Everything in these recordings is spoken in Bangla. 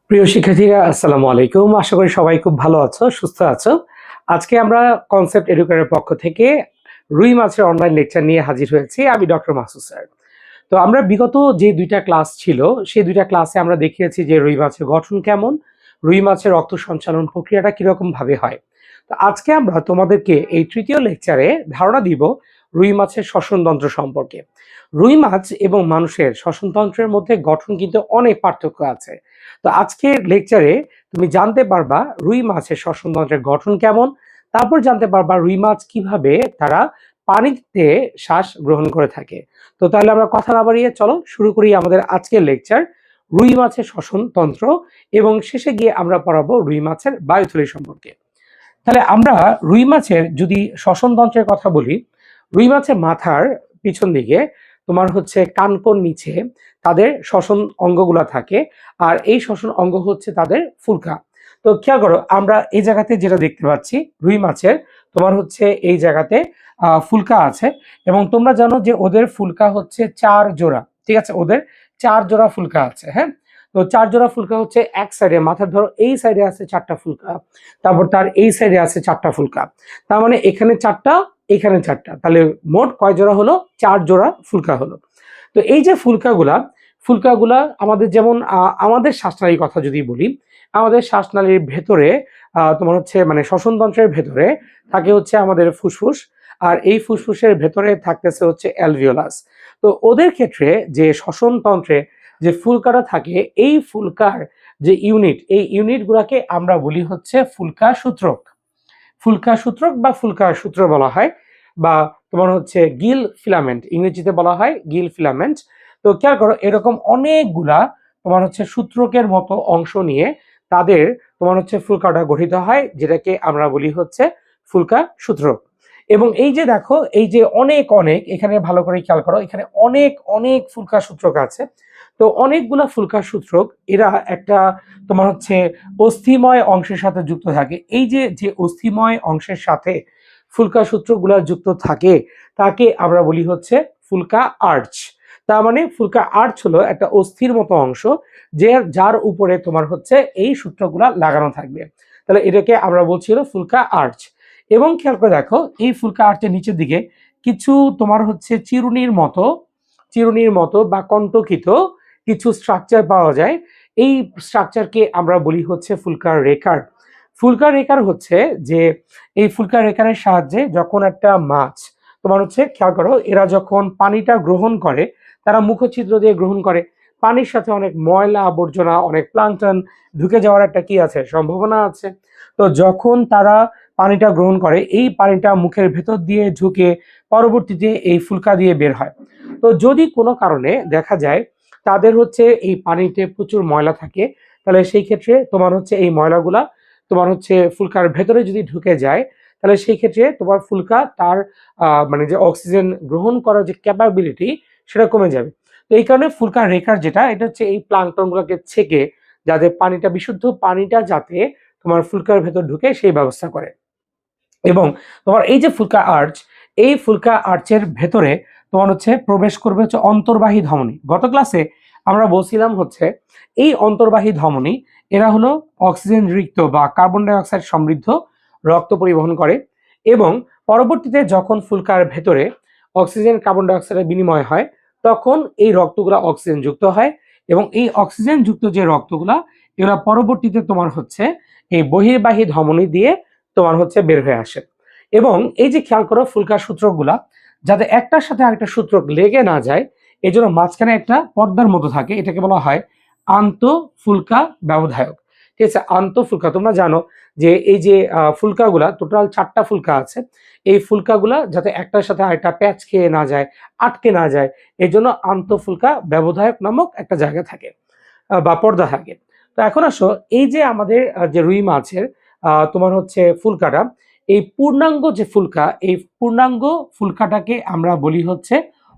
প্রিয় শিক্ষার্থীরা, আসসালামু আলাইকুম। আশা করি সবাই খুব ভালো আছো, সুস্থ আছো। আজকে আমরা কনসেপ্ট এডুকেটরের পক্ষ থেকে রুই মাছের অনলাইন লেকচার নিয়ে হাজির হয়েছি। আমি ডক্টর মাসুদ স্যার। তো আমরা বিগত যে দুইটা ক্লাস ছিল, সেই দুইটা ক্লাসে আমরা দেখিয়েছি যে রুই মাছের গঠন কেমন, রুই মাছের রক্ত সঞ্চালন প্রক্রিয়াটা কিরকম ভাবে হয়। তো আজকে আমরা তোমাদেরকে এই তৃতীয় লেকচারে ধারণা দিব রুই মাছের শ্বসনতন্ত্র সম্পর্কে। রুই মাছ এবং মানুষের শ্বসনতন্ত্রের মধ্যে গঠন কিন্তু অনেক পার্থক্য আছে। তো আজকের লেকচারে তুমি জানতে পারবা রুই মাছের শ্বসনতন্ত্রের গঠন কেমন, তারপর জানতে পারবা রুই মাছ কিভাবে তারা পানিতে শ্বাস গ্রহণ করে থাকে। তো তাহলে আমরা কথা না বাড়িয়ে চলো শুরু করি আমাদের আজকের লেকচার রুই মাছের শ্বসনতন্ত্র, এবং শেষে গিয়ে আমরা পড়াবো রুই মাছের বায়ুথলি সম্পর্কে। তাহলে আমরা রুই মাছের যদি শ্বসনতন্ত্রের কথা বলি, রুই মাছের মাথার পিছন দিকে তোমার হচ্ছে কানকোর নিচে তাদের শ্বসন অঙ্গগুলা থাকে, আর এই শ্বসন অঙ্গ হচ্ছে তাদের ফুলকা। তো খেয়াল করো, আমরা এই জায়গাতে যেটা দেখতে পাচ্ছি রুই মাছের তোমার হচ্ছে এই জায়গাতে ফুলকা আছে, এবং তোমরা জানো যে ওদের ফুলকা হচ্ছে 4 জোড়া। ঠিক আছে, ওদের 4 জোড়া ফুলকা আছে। হ্যাঁ, তো 4 জোড়া ফুলকা হচ্ছে এক সাইডে, মাথার ধরো এই সাইডে আছে 4টা ফুলকা, তারপর তার এই সাইডে আছে 4টা ফুলকা। তার মানে এখানে 4টা, এখানে 4টা, তাহলে মোট কয় জোড়া হলো? 4 জোড়া ফুলকা হলো। তো এই যে ফুলকাগুলা ফুলকাগুলা আমাদের যেমন আমাদের শ্বাসনালীর কথা যদি বলি, আমাদের শ্বাসনালীর ভেতরে তোমার হচ্ছে মানে শ্বসনতন্ত্রের ভেতরে থাকে হচ্ছে আমাদের ফুসফুস, আর এই ফুসফুসের ভেতরে থাকতেছে হচ্ছে অ্যালভিওলাস। তো ওদের ক্ষেত্রে যে শ্বসনতন্ত্রে যে ফুলকাটা থাকে, এই ফুলকার যে ইউনিট, এই ইউনিটগুলোকে আমরা বলি হচ্ছে ফুলকা সূত্রক। ফুলকা সূত্রক বা ফুলকা সূত্র বলা হয়, বা তোমার হচ্ছে গিল ফিলামেন্ট, ইংরেজিতে বলা হয় গিল ফিলামেন্ট। তো খেয়াল করো, এরকম অনেকগুলা তোমার হচ্ছে সূত্রকের মতো অংশ নিয়ে তাদের তোমার হচ্ছে ফুলকাটা গঠিত হয়, যেটাকে আমরা বলি হচ্ছে ফুলকা সূত্রক। এবং এই যে দেখো, এই যে অনেক অনেক, এখানে ভালো করে খেয়াল করো, এখানে অনেক অনেক ফুলকা সূত্রক আছে। তো অনেকগুলা ফুলকা সূত্রক এরা একটা তোমার হচ্ছে অস্থিময় অংশের সাথে যুক্ত থাকে। এই যে যে অস্থিময় অংশের সাথে ফুলকা সূত্রগুলা যুক্ত থাকে, তাকে আমরা বলি হচ্ছে ফুলকা আর্চ। তার মানে ফুলকা আর্চ হলো একটা অস্থির মতো অংশ, যে যার উপরে তোমার হচ্ছে এই সূত্রগুলা লাগানো থাকবে। তাহলে এটাকে আমরা বলছি হলো ফুলকা আর্চ। এবং খেয়াল করে দেখো, এই ফুলকা আর্চের নিচের দিকে কিছু তোমার হচ্ছে চিরুনির মতো বা কণ্টকিত কিছু স্ট্রাকচার পাওয়া যায়। এই স্ট্রাকচারকে আমরা বলি হচ্ছে ফুলকার রেকার। ফুলকার রেকার হচ্ছে যে এই ফুলকার রেকারের সাহায্যে যখন একটা মাছ তোমার হচ্ছে খেয়াল করো, এরা যখন পানিটা গ্রহণ করে, তারা মুখছিদ্র দিয়ে গ্রহণ করে, পানির সাথে অনেক ময়লা আবর্জনা, অনেক প্লাঙ্কটন ঢুকে যাওয়ার একটা কি আছে, সম্ভাবনা আছে। তো যখন তারা পানিটা গ্রহণ করে, এই পানিটা মুখের ভেতর দিয়ে ঢুকে পরবর্তীতে এই ফুলকা দিয়ে বের হয়। তো যদি কোনো কারণে দেখা যায় তাদের হচ্ছে এই পানিতে প্রচুর ময়লা থাকে, তাহলে সেই ক্ষেত্রে তোমার হচ্ছে এই ময়লাগুলা তোমার হচ্ছে ফুলকার ভেতরে যদি ঢুকে যায়, তাহলে সেই ক্ষেত্রে তোমার ফুলকা তার মানে যে অক্সিজেন গ্রহণ করার যে ক্যাপাবিলিটি, সেটা কমে যাবে। তো এই কারণে ফুলকার রেকার যেটা, এটা হচ্ছে এই প্লাঙ্কটন গুলোকে ছেকে যাতে পানিটা, বিশুদ্ধ পানিটা যাতে তোমার ফুলকার ভেতর ঢুকে সেই ব্যবস্থা করে। এবং তোমার এই যে ফুলকা আর্চ, এই ফুলকা আর্চের ভেতরে তোমার হচ্ছে প্রবেশ করবে হচ্ছে অন্তর্বাহী ধমনী। গত ক্লাসে আমরা বলছিলাম হচ্ছে এই অন্তর্বাহী ধমনী, এরা হলো অক্সিজেন রিক্ত বা কার্বন ডাই অক্সাইড সমৃদ্ধ রক্ত পরিবহন করে, এবং পরবর্তীতে যখন ফুলকার ভেতরে অক্সিজেন কার্বন ডাই অক্সাইডের বিনিময় হয়, তখন এই রক্তগুলা অক্সিজেন যুক্ত হয়, এবং এই অক্সিজেন যুক্ত যে রক্তগুলা, এগুলা পরবর্তীতে তোমার হচ্ছে এই বহির্বাহী ধমনী দিয়ে তোমার হচ্ছে বের হয়ে আসে। এবং এই যে খেয়াল করো, ফুলকা সূত্রগুলা যাতে একটার সাথে আরেকটা সূত্র লেগে না যায়, এই জন্য মাঝখানে একটা পর্দার মতো থাকে, এটাকে বলা হয় আন্তঃফুলকা ব্যবধায়ক। ঠিক আছে, আন্তঃফুলকা, তোমরা জানো যে এই যে ফুলকাগুলা টোটাল 4টা ফুলকা আছে, এই ফুলকাগুলা যাতে একটার সাথে আরেকটা প্যাচ খেয়ে না যায়, আটকে না যায়, এই জন্য আন্তঃফুলকা ব্যবধায়ক নামক একটা জায়গা থাকে বা পর্দা থাকে। তো এখন আসো, এই যে আমাদের যে রুই মাছের তোমার হচ্ছে ফুলকাটা, এই পূর্ণাঙ্গ যে ফুলকা, এই পূর্ণাঙ্গ ফুলকাটাকে আমরা বলি হচ্ছে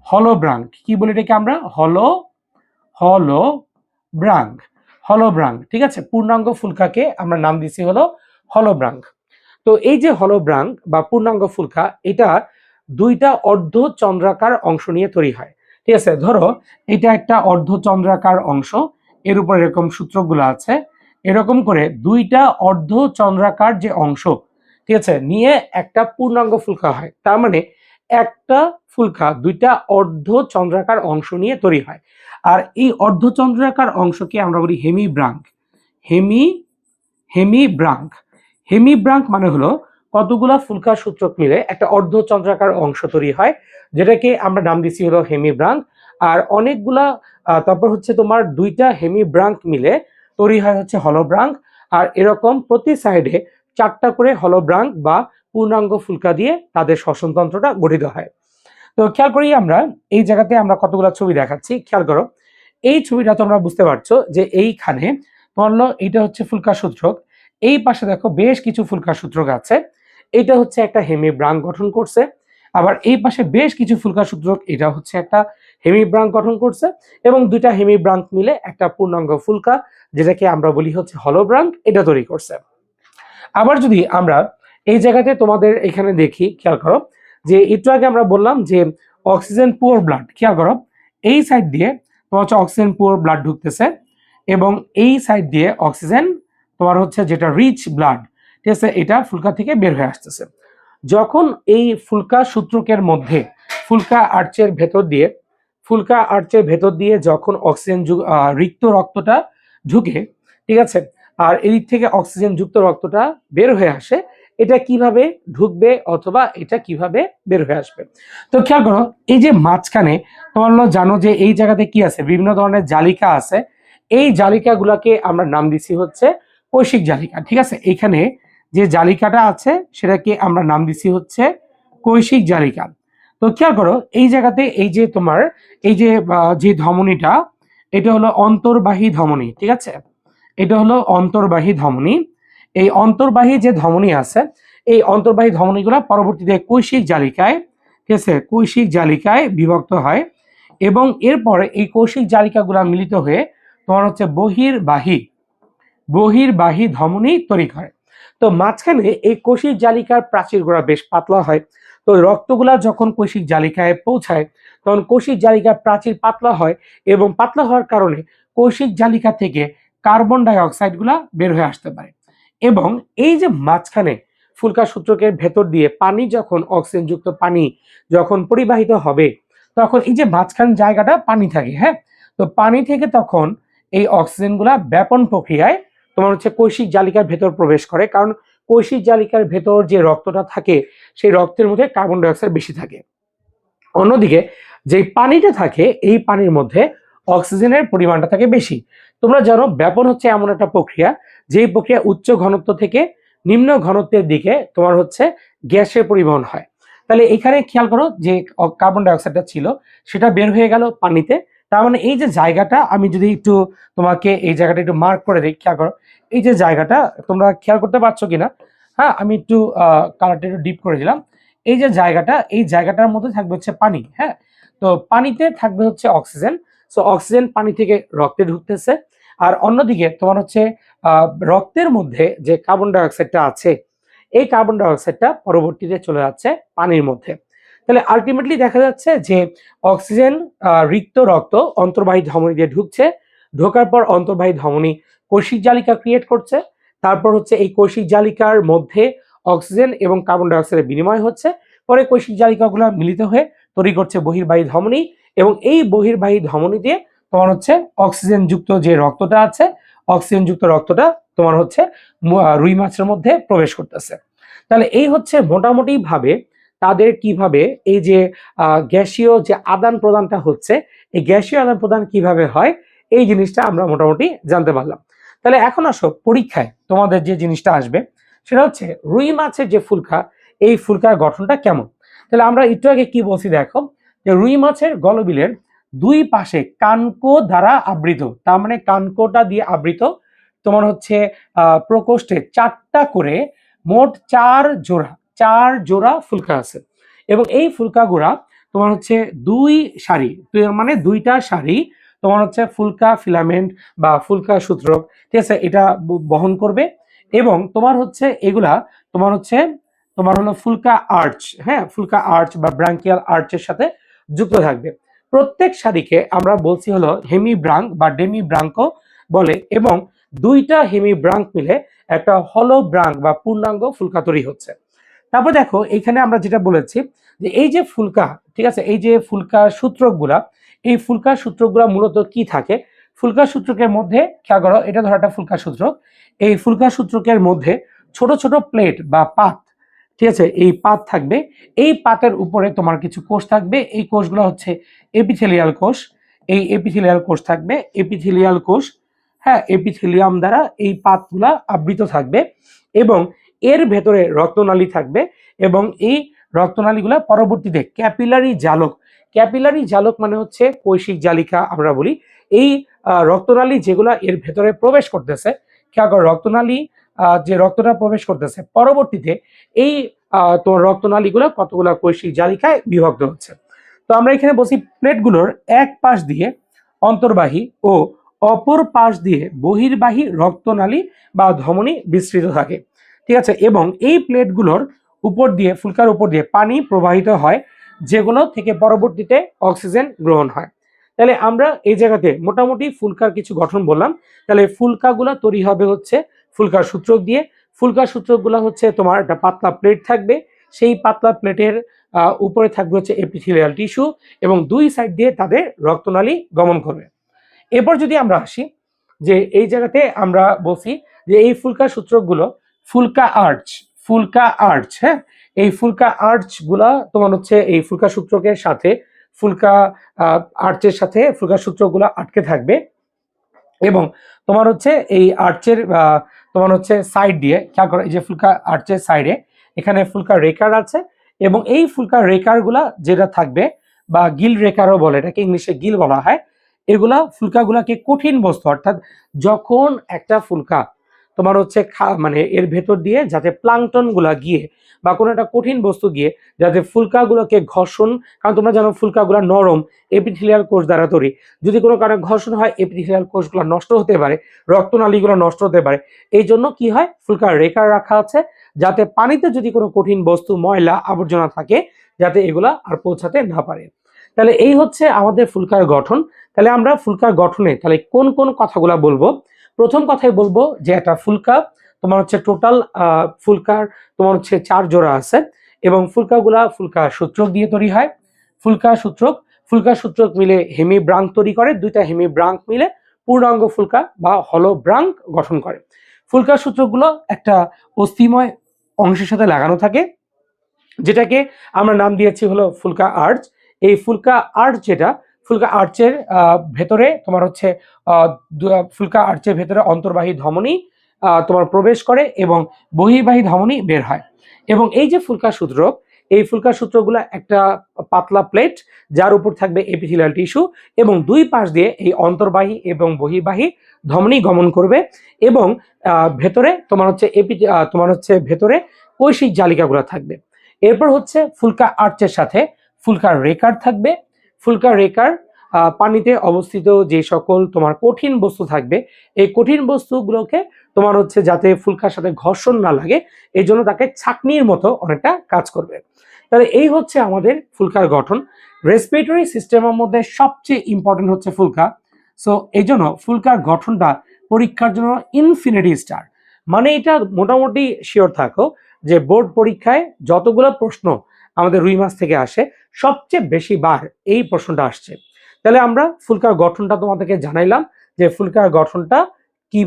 হলোব্রাঙ্ক। কি বলি এটাকে আমরা? হলোব্রাঙ্ক। হলোব্রাঙ্ক, ঠিক আছে, পূর্ণাঙ্গ ফুলকাকে আমরা নাম দিছি হলো হলোব্রাঙ্ক। তো এই যে হলোব্রাঙ্ক বা পূর্ণাঙ্গ ফুলকা, এটা দুইটা অর্ধচন্দ্রাকার অংশ নিয়ে তৈরি হয়। ঠিক আছে, ধরো এটা একটা অর্ধচন্দ্রাকার অংশ, এর উপর এরকম সূত্রগুলো আছে, এরকম করে দুইটা অর্ধ চন্দ্রাকার যে অংশ, ঠিক আছে, নিয়ে একটা পূর্ণাঙ্গ ফুলকা হয়। তার মানে একটা ফুলকা দুইটা অর্ধ চন্দ্রাকার অংশ নিয়ে তৈরি হয়। আর এই অর্ধ চন্দ্রাকার অংশকে আমরা বলি হেমিব্রাঙ্ক। হেমি হেমিব্রাঙ্ক হেমিব্রাঙ্ক মানে হলো কতগুলা ফুলকা সূত্রক মিলে একটা অর্ধ চন্দ্রাকার অংশ তৈরি হয়, যেটাকে আমরা নাম দিচ্ছি হলো হেমিব্রাঙ্ক। আর অনেকগুলা তারপর হচ্ছে তোমার দুইটা হেমিব্রাঙ্ক মিলে তৈরি হয় হচ্ছে হলোব্রাঙ্ক। আর এরকম প্রতি সাইডে চারটা করে হলোব্রাঙ্ক বা পূর্ণাঙ্গ ফুলকা দিয়ে তাদের শ্বসনতন্ত্রটা গঠিত হয়। তো খেয়াল করি আমরা এই জায়গাতে আমরা কতগুলো ছবি দেখাচ্ছি, খেয়াল করো। এই ছবিটা তোমরা বুঝতে পারছো যে এইখানে তোমার হলো এইটা হচ্ছে ফুলকা সূত্রক, এই পাশে দেখো বেশ কিছু ফুলকা সূত্রক আছে, এটা হচ্ছে একটা হেমিব্রাঙ্ক গঠন করছে। আবার এই পাশে বেশ কিছু ফুলকা সূত্রক, এটা হচ্ছে একটা হেমিব্রাঙ্ক গঠন করছে, এবং দুইটা হেমিব্রাঙ্ক মিলে একটা পূর্ণাঙ্গ ফুলকা, যেটাকে আমরা বলি হচ্ছে হলোব্রাঙ্ক, এটা তৈরি করছে। আবার যদি আমরা এই জায়গাতে তোমাদের এখানে দেখি, খেয়াল করো যে একটু আগে আমরা বললাম যে অক্সিজেন পুয়ার ব্লাড, খেয়াল করো এই সাইড দিয়ে তোমার হচ্ছে অক্সিজেন পুয়ার ব্লাড ঢুকতেছে, এবং এই সাইড দিয়ে অক্সিজেন তোমার হচ্ছে যেটা রিচ ব্লাড, ঠিক আছে, এটা ফুলকা থেকে বের হয়ে আসতেছে। যখন এই ফুলকা সূত্রকের মধ্যে ফুলকা আর্চের ভেতর দিয়ে যখন অক্সিজেন রিক্ত রক্তটা ঢুকে, ঠিক আছে, আর এদিক থেকে অক্সিজেন যুক্ত রক্তটা বের হয়ে আসে, এটা কিভাবে ঢুকবে অথবা এটা কিভাবে বের হয়ে আসবে। তো খেয়াল করো এই যে মাঝখানে তোমার জানো যে এই জায়গাতে কি আছে, বিভিন্ন ধরনের জালিকা আছে। এই জালিকাগুলোকে আমরা নাম দিছি হচ্ছে কৈশিক জালিকা, ঠিক আছে। এখানে যে জালিকাটা আছে সেটাকে আমরা নাম দিছি হচ্ছে কৈশিক জালিকা। তো খেয়াল করো এই জায়গাতে এই যে তোমার এই যে যে ধমনীটা, এটা হলো অন্তর্বাহী ধমনী, ঠিক আছে, এটা হলো অন্তর্বাহী ধমনী। এই অন্তর্বাহী যে ধমনী আছে, এই অন্তর্বাহী ধমনীগুলো পরবর্তীতে কৈশিক জালিকায়, ঠিক আছে, কৈশিক জালিকায় বিভক্ত হয়, এবং এরপরে এই কৈশিক জালিকাগুলো মিলিত হয়ে তোমার হচ্ছে বহির্বাহী ধমনী তৈরি করে। তো মাঝখানে এই কৈশিক জালিকার প্রাচীরগুলো বেশ পাতলা হয়। তো রক্তগুলা যখন কৈশিক জালিকায় পৌঁছায় তখন কৈশিক জালিকার প্রাচীর পাতলা হয়, এবং পাতলা হওয়ার কারণে কৈশিক জালিকা থেকে কার্বন ডাই অক্সাইড গুলা বের হয়ে আসতে পারে। এবং এই যে মাঝখানে ফুলকা সূত্রকের ভেতর দিয়ে পানি, যখন অক্সিজেন যুক্ত পানি যখন পরিবাহিত হবে, তখন এই যে মাঝখান জায়গাটা পানি থাকে, হ্যাঁ, তো পানি থেকে তখন এই অক্সিজেন গুলা ব্যাপন প্রক্রিয়ায় তোমার হচ্ছে কৈশিক জালিকার ভেতর প্রবেশ করে, কারণ কৈশিক জালিকার ভেতর যে রক্তটা থাকে সেই রক্তের মধ্যে কার্বন ডাই অক্সাইড বেশি থাকে। অন্যদিকে যে পানিটা থাকে এই পানির মধ্যে অক্সিজেনের পরিমাণটা থাকে বেশি। তোমরা জানো ব্যাপন হচ্ছে এমন একটা প্রক্রিয়া, যেই প্রক্রিয়া উচ্চ ঘনত্ব থেকে নিম্ন ঘনত্বের দিকে তোমার হচ্ছে গ্যাসের পরিবহন হয়। তাহলে এখানে খেয়াল করো যে কার্বন ডাই অক্সাইডটা ছিল সেটা বের হয়ে গেল পানিতে। তার মানে এই যে জায়গাটা, আমি যদি একটু তোমাকে এই জায়গাটা একটু মার্ক করে দিই, খেয়াল করো এই যে জায়গাটা, তোমরা খেয়াল করতে পারছো কিনা, হ্যাঁ, আমি একটু কালারটা একটু ডিপ করে দিলাম। এই যে জায়গাটা, এই জায়গাটার মধ্যে থাকবে হচ্ছে পানি, হ্যাঁ, তো পানিতে থাকবে হচ্ছে অক্সিজেন। সো অক্সিজেন পানি থেকে রক্তে ঢুকতেছে, আর অন্যদিকে তোমার হচ্ছে রক্তের মধ্যে যে কার্বন ডাই অক্সাইডটা আছে, এই কার্বন ডাই অক্সাইডটা পরবর্তীতে চলে যাচ্ছে পানির মধ্যে। তাহলে আলটিমেটলি দেখা যাচ্ছে যে অক্সিজেন রিক্ত রক্ত অন্তর্বাহী ধমনী দিয়ে ঢুকছে, ঢোকার পর অন্তর্বাহী ধমনী কৈশিক জালিকা ক্রিয়েট করছে, তারপর হচ্ছে এই কৈশিক জালিকার মধ্যে অক্সিজেন এবং কার্বন ডাই অক্সাইডের বিনিময় হচ্ছে, পরে কৈশিক জালিকাগুলো মিলিত হয়ে তৈরি করছে বহির্বাহী ধমনী, এবং এই বহির্বাহী ধমনী দিয়ে তোমার হচ্ছে অক্সিজেন যুক্ত যে রক্তটা আছে, অক্সিজেন যুক্ত রক্তটা তোমার হচ্ছে রুই মাছের মধ্যে প্রবেশ করতেছে। তাহলে এই হচ্ছে মোটামুটি ভাবে তাদের কিভাবে এই যে গ্যাসীয় যে আদান প্রদানটা হচ্ছে, এই গ্যাসীয় আদান প্রদান কিভাবে হয়, এই জিনিসটা আমরা মোটামুটি জানতে পারলাম। তাহলে এখন আসো পরীক্ষায় তোমাদের যে জিনিসটা আসবে সেটা হচ্ছে রুই মাছের যে ফুলকা, এই ফুলকার গঠনটা কেমন। তাহলে আমরা একটু আগে কি বলছি দেখো, যে রুই মাছের গলবিলের দুই পাশে কানকো দ্বারা আবৃত, তার মানে কানকোটা দিয়ে আবৃত তোমার হচ্ছে প্রকোষ্ঠে চারটা করে মোট চার জোড়া ফুলকা আছে, এবং এই ফুলকাগুলা তোমার হচ্ছে দুই সারি, মানে দুইটা সারি তোমার হচ্ছে ফুলকা ফিলামেন্ট বা ফুলকা সূত্রক, ঠিক আছে, এটা বহন করবে, এবং তোমার হচ্ছে এগুলা তোমার হচ্ছে তোমার হলো ফুলকা আর্চ, হ্যাঁ, ফুলকা আর্চ বা ব্রাঙ্কিয়াল আর্চের সাথে যুক্ত থাকবে। প্রত্যেক সারিকে আমরা বলছি হলো হেমি ব্রাঙ্ক বা ডেমি ব্রাঙ্কো বলে, এবং দুইটা হেমিব্রাঙ্ক মিলে একটা হলো ব্রাঙ্ক বা পূর্ণাঙ্গ ফুলকা তৈরি হচ্ছে। তারপর দেখো এখানে আমরা যেটা বলেছি যে এই যে ফুলকা, ঠিক আছে, এই যে ফুলকা সূত্রকগুলা, এই ফুলকা সূত্রকগুলা মূলত কি থাকে? ফুলকা সূত্রকের মধ্যে খেয়াল করো, এটা ধরো একটা ফুলকা সূত্রক। এই ফুলকা সূত্রকের মধ্যে ছোট ছোট প্লেট বা পাত, ঠিক আছে, এই পাত থাকবে। এই পাতের উপরে তোমার কিছু কোষ থাকবে। এই কোষগুলো হচ্ছে এপিথেলিয়াল কোষ। এই এপিথেলিয়াল কোষ থাকবে, এপিথেলিয়াল কোষ, হ্যাঁ, এপিথেলিয়াম দ্বারা এই পাতগুলা আবৃত থাকবে এবং এর ভেতরে রক্তনালী থাকবে এবং এই রক্তনালীগুলা পরবর্তীতে ক্যাপিলারি জালক, ক্যাপিলারি জালক মানে হচ্ছে কৈশিক জালিকা আমরা বলি। এই রক্তনালী যেগুলা এর ভেতরে প্রবেশ করতেছে, খেয়াল করো, রক্তনালী যে রক্তটা প্রবেশ করতেছে পরবর্তীতে এই তোমার রক্তনালীগুলো কতগুলো কৈশিক জালিকায় বিভক্ত হচ্ছে। তো আমরা এখানে বলছি প্লেটগুলোর এক পাশ দিয়ে অন্তর্বাহী ও অপর পাশ দিয়ে বহির্বাহী রক্তনালী বা ধমনী বিস্তৃত থাকে, ঠিক আছে, এবং এই প্লেটগুলোর উপর দিয়ে, ফুলকার উপর দিয়ে পানি প্রবাহিত হয় যেগুলো থেকে পরবর্তীতে অক্সিজেন গ্রহণ হয়। তাহলে আমরা এই জায়গাতে মোটামুটি ফুলকার কিছু গঠন বললাম। তাহলে ফুলকাগুলো তৈরি হবে হচ্ছে ফুলকার সূত্রক দিয়ে। ফুলকার সূত্রকগুলো হচ্ছে তোমার একটা পাতলা প্লেট থাকবে, সেই পাতলা প্লেটের উপরে থাকবে হচ্ছে এপিথেলিয়াল টিস্যু এবং দুই সাইড দিয়ে তাদের রক্তনালী গমন করবে। এরপর যদি আমরা আসি যে এই জায়গাতে আমরা বলছি যে এই ফুলকা সূত্রকগুলো ফুলকা আর্চ, ফুলকা আর্চ, হ্যাঁ, এই ফুলকা আর্চ গুলা তোমার হচ্ছে এই ফুলকা সূত্রকের সাথে, ফুলকা আর্চের সাথে ফুলকা সূত্রগুলো আটকে থাকবে এবং তোমার হচ্ছে এই আর্চের তোমার হচ্ছে সাইড দিয়ে, খেয়াল করো, এই যে ফুলকা আর্চের সাইডে এখানে ফুলকা রেকার আছে এবং এই ফুলকা রেকার গুলা যেটা থাকবে বা গিল রেকারও বলে, এটাকে ইংলিশে গিল বলা হয়, এগুলা ফুলকাগুলাকে কঠিন বস্তু, অর্থাৎ যখন একটা ফুলকা তোমার হচ্ছে মানে এর ভেতর দিয়ে যাতে প্লাংটন গুলা গিয়ে বা কোনো একটা কঠিন বস্তু গিয়ে যাতে ফুলকাগুলোকে ঘর্ষণ, কারণ তোমরা জানো ফুলকাগুলা নরম এপিথেলিয়াল কোষ দ্বারা তৈরি, যদি কোনো কারণে ঘর্ষণ হয় এপিথেলিয়াল কোষগুলো নষ্ট হতে পারে, রক্তনালীগুলো নষ্ট হতে পারে। এই জন্য কি হয়, ফুলকার রেকার রাখা আছে যাতে পানিতে যদি কোনো কঠিন বস্তু, ময়লা আবর্জনা থাকে যাতে এগুলা আর পৌঁছাতে না পারে। তাহলে এই হচ্ছে আমাদের ফুলকার গঠন। তাহলে আমরা ফুলকার গঠনে তাহলে কোন কোন কথাগুলো বলবো? প্রথম কথাই বলবো যে একটা ফুলকা তোমার হচ্ছে টোটাল ফুলকার তোমার হচ্ছে 4 জোড়া আছে এবং ফুলকাগুলা ফুলকা সূত্রক দিয়ে তৈরি হয়। ফুলকা সূত্রক, ফুলকা সূত্রক মিলে হেমি ব্রাঙ্ক তৈরি করে, দুইটা হেমি ব্রাঙ্ক মিলে পূর্ণাঙ্গ ফুলকা বা হলো ব্রাঙ্ক গঠন করে। ফুলকা সূত্রকগুলো একটা অস্থিময় অংশের সাথে লাগানো থাকে যেটাকে আমরা নাম দিয়েছি হলো ফুলকা আর্চ। এই ফুলকা আর্চ যেটা, ফুলকা আর্চের ভেতরে তোমার হচ্ছে ফুলকা আর্চের ভেতরে অন্তর্বাহী ধমনী তোমার প্রবেশ করে এবং বহির্বাহী ধমনী বের হয়। এবং এই যে ফুলকা সূত্রক, এই ফুলকা সূত্রগুলো একটা পাতলা প্লেট যার উপর থাকবে এপিথেলিয়াল টিস্যু এবং দুই পাশ দিয়ে এই অন্তর্বাহী এবং বহির্বাহী ধমনী গমন করবে এবং ভেতরে তোমার হচ্ছে তোমার হচ্ছে ভেতরে কৈশিক জালিকাগুলো থাকবে। এরপর হচ্ছে ফুলকা আর্চের সাথে ফুলকা রেকার থাকবে। ফুলকা রেকার পানিতে অবস্থিত যে সকল তোমার কঠিন বস্তু থাকবে, এই কঠিন বস্তুগুলোকে তোমার হচ্ছে যাতে ফুলকার সাথে ঘর্ষণ না লাগে এই জন্য তাকে ছাঁকনির মতো অনেকটা কাজ করবে। তাহলে এই হচ্ছে আমাদের ফুলকার গঠন। রেসপিরেটরি সিস্টেমের মধ্যে সবচেয়ে ইম্পর্টেন্ট হচ্ছে ফুলকা। সো এই জন্য ফুলকার গঠনটা পরীক্ষার জন্য ইনফিনিটি স্টার, মানে এটা মোটামুটি শিওর থাকো যে বোর্ড পরীক্ষায় যতগুলো প্রশ্ন আমাদের রুই মাছ থেকে আসে সবচেয়ে বেশি বার এই প্রশ্নটা আসছে। তাহলে আমরা ফুলকার গঠনটা তোমাদেরকে জানাইলাম যে ফুলকার গঠনটা কি,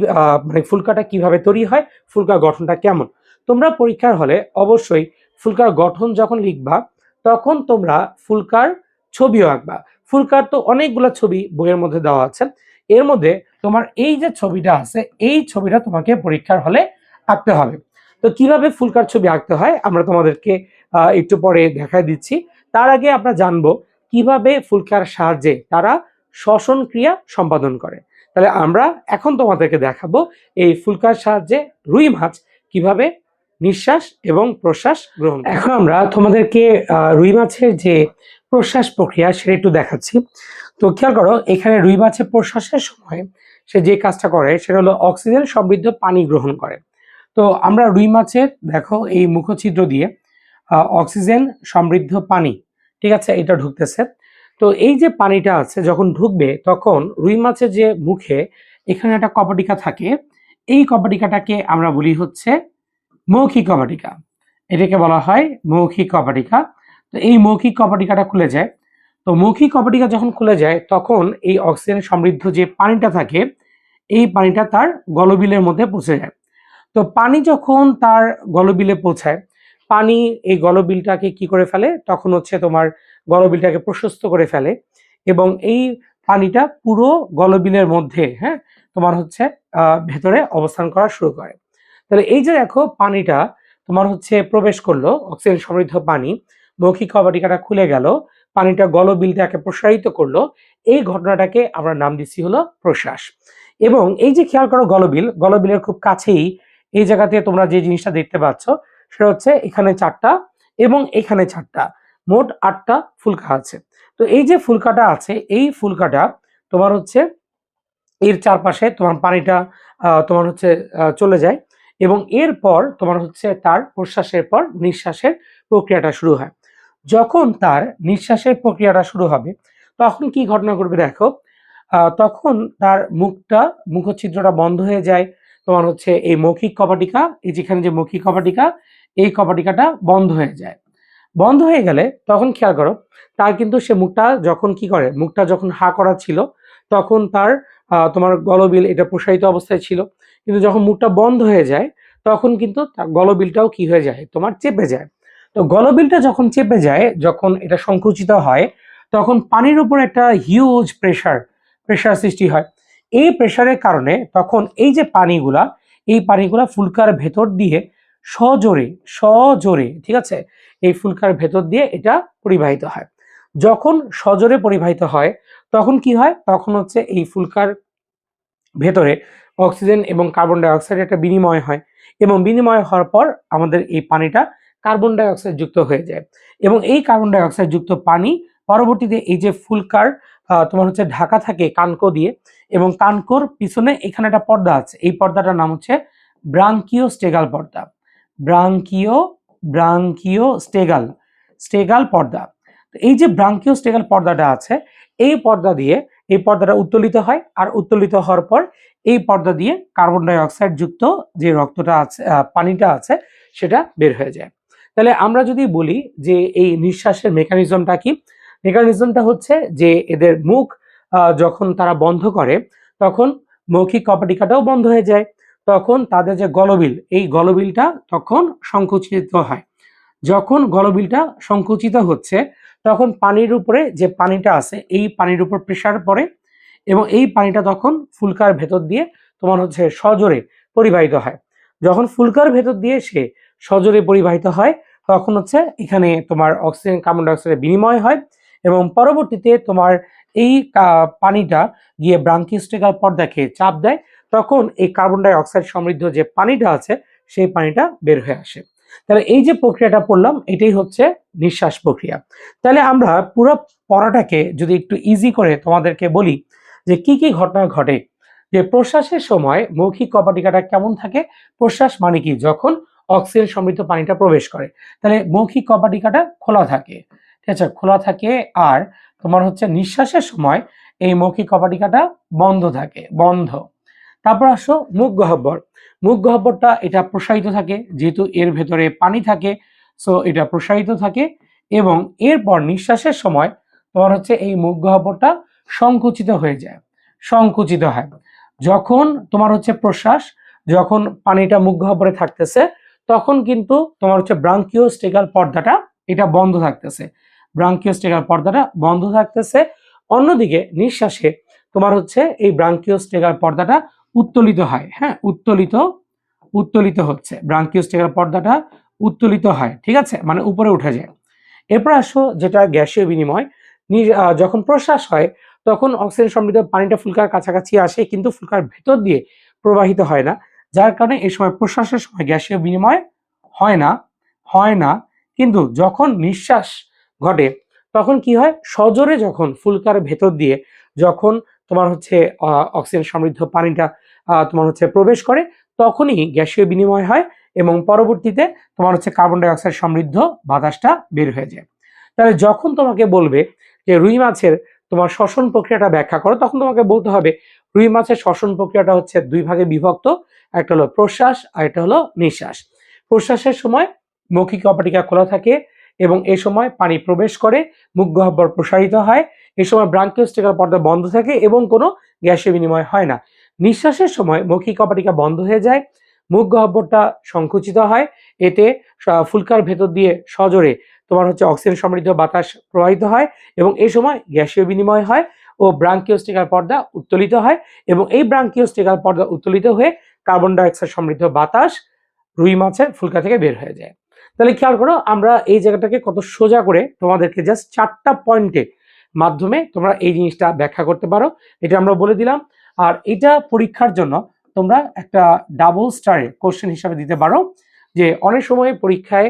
মানে ফুলকাটা কিভাবে তৈরি হয়, ফুলকার গঠনটা কেমন। তোমরা পরীক্ষার হলে অবশ্যই ফুলকার গঠন যখন লিখবা তখন তোমরা ফুলকার ছবিও আঁকবা। ফুলকার তো অনেকগুলো ছবি বইয়ের মধ্যে দেওয়া আছে, এর মধ্যে তোমার এই যে ছবিটা আছে এই ছবিটা তোমাকে পরীক্ষার হলে আঁকতে হবে। তো কিভাবে ফুলকার ছবি আঁকতে হয় আমরা তোমাদেরকে একটু পরে দেখায় দিচ্ছি। তার আগে আমরা জানবো কিভাবে ফুলকার সাহায্যে তারা শ্বসন ক্রিয়া সম্পাদন করে। তাহলে আমরা এখন তোমাদেরকে দেখাবো এই ফুলকার সাহায্যে রুই মাছ কিভাবে নিঃশ্বাস এবং প্রশ্বাস গ্রহণ করে। এখন আমরা তোমাদেরকে রুই মাছের যে প্রশ্বাস প্রক্রিয়া সেটা একটু দেখাচ্ছি। তো খেয়াল করো, এখানে রুই মাছের প্রশ্বাসের সময় সে যে কাজটা করে সেটা হলো অক্সিজেন সমৃদ্ধ পানি গ্রহণ করে। তো আমরা রুই মাছের দেখো এই মুখছিদ্র দিয়ে অক্সিজেন সমৃদ্ধ পানি, ঠিক আছে, এটা ঢুকতেছে। তো এই যে পানিটা আছে যখন ঢুকবে তখন রুই মাছের যে মুখে এখানে একটা কপাটিকা থাকে, এই কপাটিকাটাকে আমরা বলি হচ্ছে মৌখিক কপাটিকা। এটাকে বলা হয় মৌখিক কপাটিকা। তো এই মৌখিক কপাটিকাটা খুলে যায়। তো মৌখিক কপাটিকা যখন খুলে যায় তখন এই অক্সিজেন সমৃদ্ধ যে পানিটা থাকে এই পানিটা তার গলবিলের মধ্যে পৌঁছে যায়। তো পানি যখন তার গলবিলে পৌঁছায়, পানি এই গলবিলটাকে কি করে ফেলে, তখন হচ্ছে তোমার গলবিলটাকে প্রশস্ত করে ফেলে এবং এই পানিটা পুরো গলবিলের মধ্যে, হ্যাঁ, তোমার হচ্ছে ভেতরে অবস্থান করা শুরু করে। তাহলে এই যে দেখো পানিটা তোমার হচ্ছে প্রবেশ করলো, অক্সিজেন সমৃদ্ধ পানি, মৌখিক কপাটিকাটা খুলে গেল, পানিটা গলবিলটাকে প্রসারিত করলো, এই ঘটনাটাকে আমরা নাম দিচ্ছি হলো প্রশ্বাস। এবং এই যে খেয়াল করো গলবিলের খুব কাছেই এই জায়গাতে তোমরা যে জিনিসটা দেখতে পাচ্ছ সেটা হচ্ছে এখানে 4টা এবং এখানে 4টা, মোট 8টা ফুলকা আছে। তো এই যে ফুলকাটা আছে এই ফুলকাটা তোমার হচ্ছে এর চারপাশে তোমার পানিটা তোমার হচ্ছে চলে যায় এবং এরপর তোমার হচ্ছে তার প্রশ্বাসের পর নিঃশ্বাসের প্রক্রিয়াটা শুরু হয়। যখন তার নিঃশ্বাসের প্রক্রিয়াটা শুরু হবে তখন কি ঘটনা ঘটবে দেখো, তখন তার মুখচ্ছিদ্রটা বন্ধ হয়ে যায়। তোমার হচ্ছে এই মৌখিক কপাটিকা, এই যেখানে যে মৌখিক কপাটিকা, এই কপাটিকাটা বন্ধ হয়ে যায়। বন্ধ হয়ে গেলে তখন খেয়াল করো তার কিন্তু সে মুখটা যখন কি করে, মুখটা যখন হা করা ছিল তখন তার তোমার গলবিল এটা প্রসারিত অবস্থায় ছিল, কিন্তু যখন মুখটা বন্ধ হয়ে যায় তখন কিন্তু তার গলবিলটাও কি হয়ে যায়, তোমার চেপে যায়। তো গলবিলটা যখন চেপে যায়, যখন এটা সংকুচিত হয় তখন পানির উপর একটা হিউজ প্রেশার সৃষ্টি হয়। এই প্রেশারের কারণে তখন এই যে এই পানিগুলা ফুলকার ভেতর দিয়ে সজোরে সজোরে, ঠিক আছে, এই ফুলকার ভেতর দিয়ে এটা পরিবাহিত হয়। যখন সজোরে পরিবাহিত হয় তখন কি হয়, তখন হচ্ছে এই ফুলকার ভেতরে অক্সিজেন এবং কার্বন ডাই অক্সাইডের একটা বিনিময় হয় এবং বিনিময় হওয়ার পর আমাদের এই পানিটা কার্বন ডাই অক্সাইড যুক্ত হয়ে যায় এবং এই কার্বন ডাই অক্সাইড যুক্ত পানি পরবর্তীতে এই যে ফুলকার তোমার হচ্ছে ঢাকা থাকে কানকো দিয়ে, এবং কানকোর পিছনে এখানে একটা পর্দা আছে, এই পর্দাটার নাম হচ্ছে ব্রাঙ্কিওস্টেগাল পর্দা। ব্রাঙ্কিও ব্রাঙ্কিওস্টেগাল স্টেগাল পর্দা। তো এই যে ব্রাঙ্কিওস্টেগাল পর্দাটা আছে এই পর্দা দিয়ে এই পর্দাটা উত্তোলিত হয়, আর উত্তোলিত হওয়ার পর এই পর্দা দিয়ে কার্বন ডাই অক্সাইড যুক্ত যে রক্তটা আছে, পানিটা আছে, সেটা বের হয়ে যায়। তাহলে আমরা যদি বলি যে এই নিঃশ্বাসের মেকানিজমটা কি, মেকানিজমটা হচ্ছে যে এদের মুখ যখন তারা বন্ধ করে তখন মৌখিক কপাটিকাটাও বন্ধ হয়ে যায়, তখন তাদের যে গলবিল এই গলবিলটা তখন সংকুচিত হয়। যখন গলবিলটা সংকুচিত হচ্ছে তখন পানির উপরে যে পানিটা আছে এই পানির উপর প্রেসার পড়ে এবং এই পানিটা তখন ফুলকার ভেতর দিয়ে তোমার হচ্ছে সজোরে পরিবাহিত হয়। যখন ফুলকার ভেতর দিয়ে সে সজোরে পরিবাহিত হয় তখন হচ্ছে এখানে তোমার অক্সিজেন কার্বন ডাই অক্সাইডের বিনিময় হয় এবং পরবর্তীতে তোমার এই পানিটা গিয়ে ব্রাঙ্কিওস্টেগাল পর্দাকে চাপ দেয়, তখন এই কার্বন ডাই অক্সাইড সমৃদ্ধ যে পানিটা আছে সেই পানিটা বের হয়ে আসে। তাহলে এই যে প্রক্রিয়াটা পড়লাম এটাই হচ্ছে নিঃশ্বাস প্রক্রিয়া। তাহলে আমরা পুরো পড়াটাকে যদি একটু ইজি করে তোমাদেরকে বলি যে কি কি ঘটনা ঘটে, যে প্রশ্বাসের সময় মৌখিক কপাটিকাটা কেমন থাকে, প্রশ্বাস মানে কি, যখন অক্সিজেন সমৃদ্ধ পানিটা প্রবেশ করে তাহলে মৌখিক কপাটিকাটা খোলা থাকে, ঠিক আছে, খোলা থাকে। আর তোমার হচ্ছে নিঃশ্বাসের সময় এই মৌখিক কপাটিকাটা বন্ধ থাকে, বন্ধ। তারপর আসো মুখ গহ্বর। মুখ গহ্বরটা এটা প্রসারিত থাকে, যেহেতু এর ভেতরে পানি থাকে সো এটা প্রসারিত থাকে এবং এরপর নিঃশ্বাসের সময় তোমার হচ্ছে এই মুখ গহ্বরটা সংকুচিত হয়ে যায়, সংকুচিত হয়। যখন তোমার হচ্ছে প্রশ্বাস, যখন পানিটা মুখ গহ্বরে থাকতেছে তখন কিন্তু তোমার হচ্ছে ব্রাঙ্কিওস্টেগাল পর্দাটা এটা বন্ধ থাকতেছে, ব্রাঙ্কিওস্টেগাল পর্দাটা বন্ধ থাকতেছে। অন্যদিকে নিঃশ্বাসে তোমার হচ্ছে এই ব্রাঙ্কিওস্টেগাল পর্দাটা উত্তোলিত হয়, হ্যাঁ, উত্তোলিত হচ্ছে, ব্রাঙ্কিওস্টেগাল পর্দাটা উত্তোলিত হয়, ঠিক আছে, মানে উপরে উঠে যায়। এরপর আসো যেটা গ্যাসীয় বিনিময়। যখন প্রশ্বাস হয় তখন অক্সিজেন সমৃদ্ধ পানিটা ফুলকার কাছাকাছি আসে কিন্তু ফুলকার ভেতর দিয়ে প্রবাহিত হয় না, যার কারণে এই সময় প্রশ্বাসের সময় গ্যাসীয় বিনিময় হয় না। কিন্তু যখন নিঃশ্বাস ঘটে তখন কি হয়, সজোরে যখন ফুলকার ভেতর দিয়ে যখন তোমার হচ্ছে অক্সিজেন সমৃদ্ধ পানিটা তোমার হচ্ছে প্রবেশ করে তখনই গ্যাসীয় বিনিময় হয় এবং পরবর্তীতে তোমার হচ্ছে কার্বন ডাই অক্সাইড সমৃদ্ধ বাতাসটা বের হয়ে যায়। তাহলে যখন তোমাকে বলবে যে রুই মাছের তোমার শ্বসন প্রক্রিয়াটা ব্যাখ্যা করো তখন তোমাকে বলতে হবে রুই মাছের শ্বসন প্রক্রিয়াটা হচ্ছে দুই ভাগে বিভক্ত, একটা হলো প্রশ্বাস আর একটা হলো নিঃশ্বাস। প্রশ্বাসের সময় মৌখিক কপাটিকা খোলা থাকে এবং এই সময় পানি প্রবেশ করে, মুখ গহ্বর প্রসারিত হয়। এই সময় ব্রাঙ্কিওস্টিকাল পর্দা বন্ধ থাকে এবং কোনো গ্যাসীয় বিনিময় হয় না। নিঃশ্বাসের সময় মৌখিক কপাটিকা বন্ধ হয়ে যায়, মুখ গহ্বরটা সংকুচিত হয়, এতে ফুলকার ভেতর দিয়ে সজোরে তোমার হচ্ছে অক্সিজেন সমৃদ্ধ বাতাস প্রবাহিত হয় এবং এই সময় গ্যাসীয় বিনিময় হয় ও ব্রাঙ্কিওস্টিকাল পর্দা উত্তোলিত হয় এবং এই ব্রাঙ্কিওস্টিকাল পর্দা উত্তোলিত হয়ে কার্বন ডাইঅক্সাইড সমৃদ্ধ বাতাস রুই মাছের ফুলকা থেকে বের হয়ে যায়। তাহলে খেয়াল করো, আমরা এই জায়গাটাকে কত সোজা করে তোমাদেরকে জাস্ট 4টা পয়েন্টে মাধ্যমে তোমরা এই জিনিসটা ব্যাখ্যা করতে পারো, এটা আমরা বলে দিলাম। আর এটা পরীক্ষার জন্য তোমরা একটা ডাবল স্টারে কোশ্চেন হিসাবে দিতে পারো, যে অনেক সময় পরীক্ষায়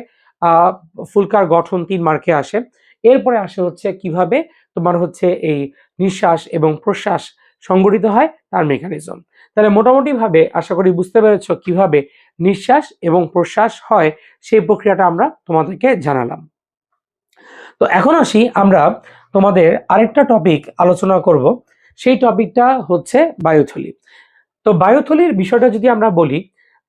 ফুলকার গঠন 3 মার্কে আসে, এরপরে আসে হচ্ছে কিভাবে তোমার হচ্ছে এই নিঃশ্বাস এবং প্রশ্বাস সংগঠিত হয় তার মেকানিজম। তাহলে মোটামুটি ভাবে আশা করি বুঝতে পেরেছো কিভাবে নিঃশ্বাস এবং প্রশ্বাস হয়, সেই প্রক্রিয়াটা আমরা তোমাদেরকে জানালাম। তো এখন আসি আমরা তোমাদের আরেকটা টপিক আলোচনা করব, সেই টপিকটা হচ্ছে বায়ুথলি। তো বায়ুথলির বিষয়টা যদি আমরা বলি,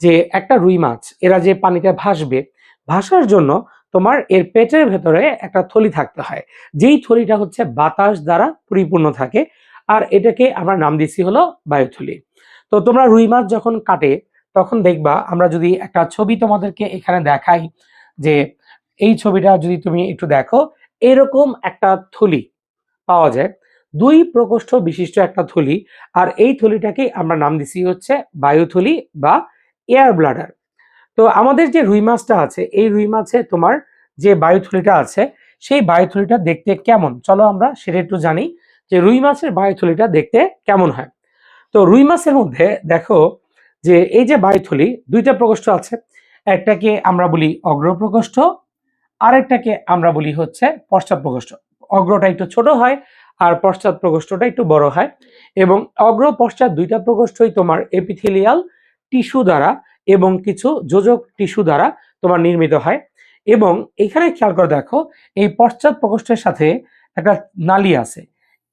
যে একটা রুই মাছ এরা যে পানিতে ভাসবে, ভাসার জন্য তোমার এর পেটের ভেতরে একটা থলি থাকতে হয়, যেই থলিটা হচ্ছে বাতাস দ্বারা পরিপূর্ণ থাকে, আর এটাকে আমরা নাম দিচ্ছি হলো বায়ুথলি। তো তোমরা রুই মাছ যখন কাটে তখন দেখবা, আমরা যদি একটা ছবি তোমাদেরকে এখানে দেখাই, যে এই ছবিটা যদি তুমি একটু দেখো, এরকম একটা থলি পাওয়া যায়, 2 প্রকোষ্ঠ বিশিষ্ট একটা থলি, আর এই থলিটাকে আমরা নাম দিছি হচ্ছে বায়ুথলি বা এয়ার ব্লাডার। তো আমাদের যে রুই মাছটা আছে, এই রুই মাছে তোমার যে বায়ুথলিটা আছে, সেই বায়ুথলিটা দেখতে কেমন, চলো আমরা সেটা একটু জানি, যে রুই মাছের বায়ুথলিটা দেখতে কেমন হয়। তো রুই মাছের মধ্যে দেখো যে এই যে বায়ুথলি 2টা প্রকোষ্ঠ আছে, একটাকে আমরা বলি অগ্র প্রকোষ্ঠ, আরেকটাকে আমরা বলি হচ্ছে পশ্চাৎ প্রকোষ্ঠ। অগ্রটা একটু ছোট হয় আর পশ্চাৎ প্রকোষ্ঠটা একটু বড় হয়, এবং অগ্র পশ্চাৎ 2টা প্রকোষ্ঠই তোমার এপিথেলিয়াল টিস্যু দ্বারা এবং কিছু যোজক টিস্যু দ্বারা তোমার নির্মিত হয়। এবং এখানে খেয়াল করে দেখো, এই পশ্চাৎ প্রকোষ্ঠের সাথে একটা নালী আছে,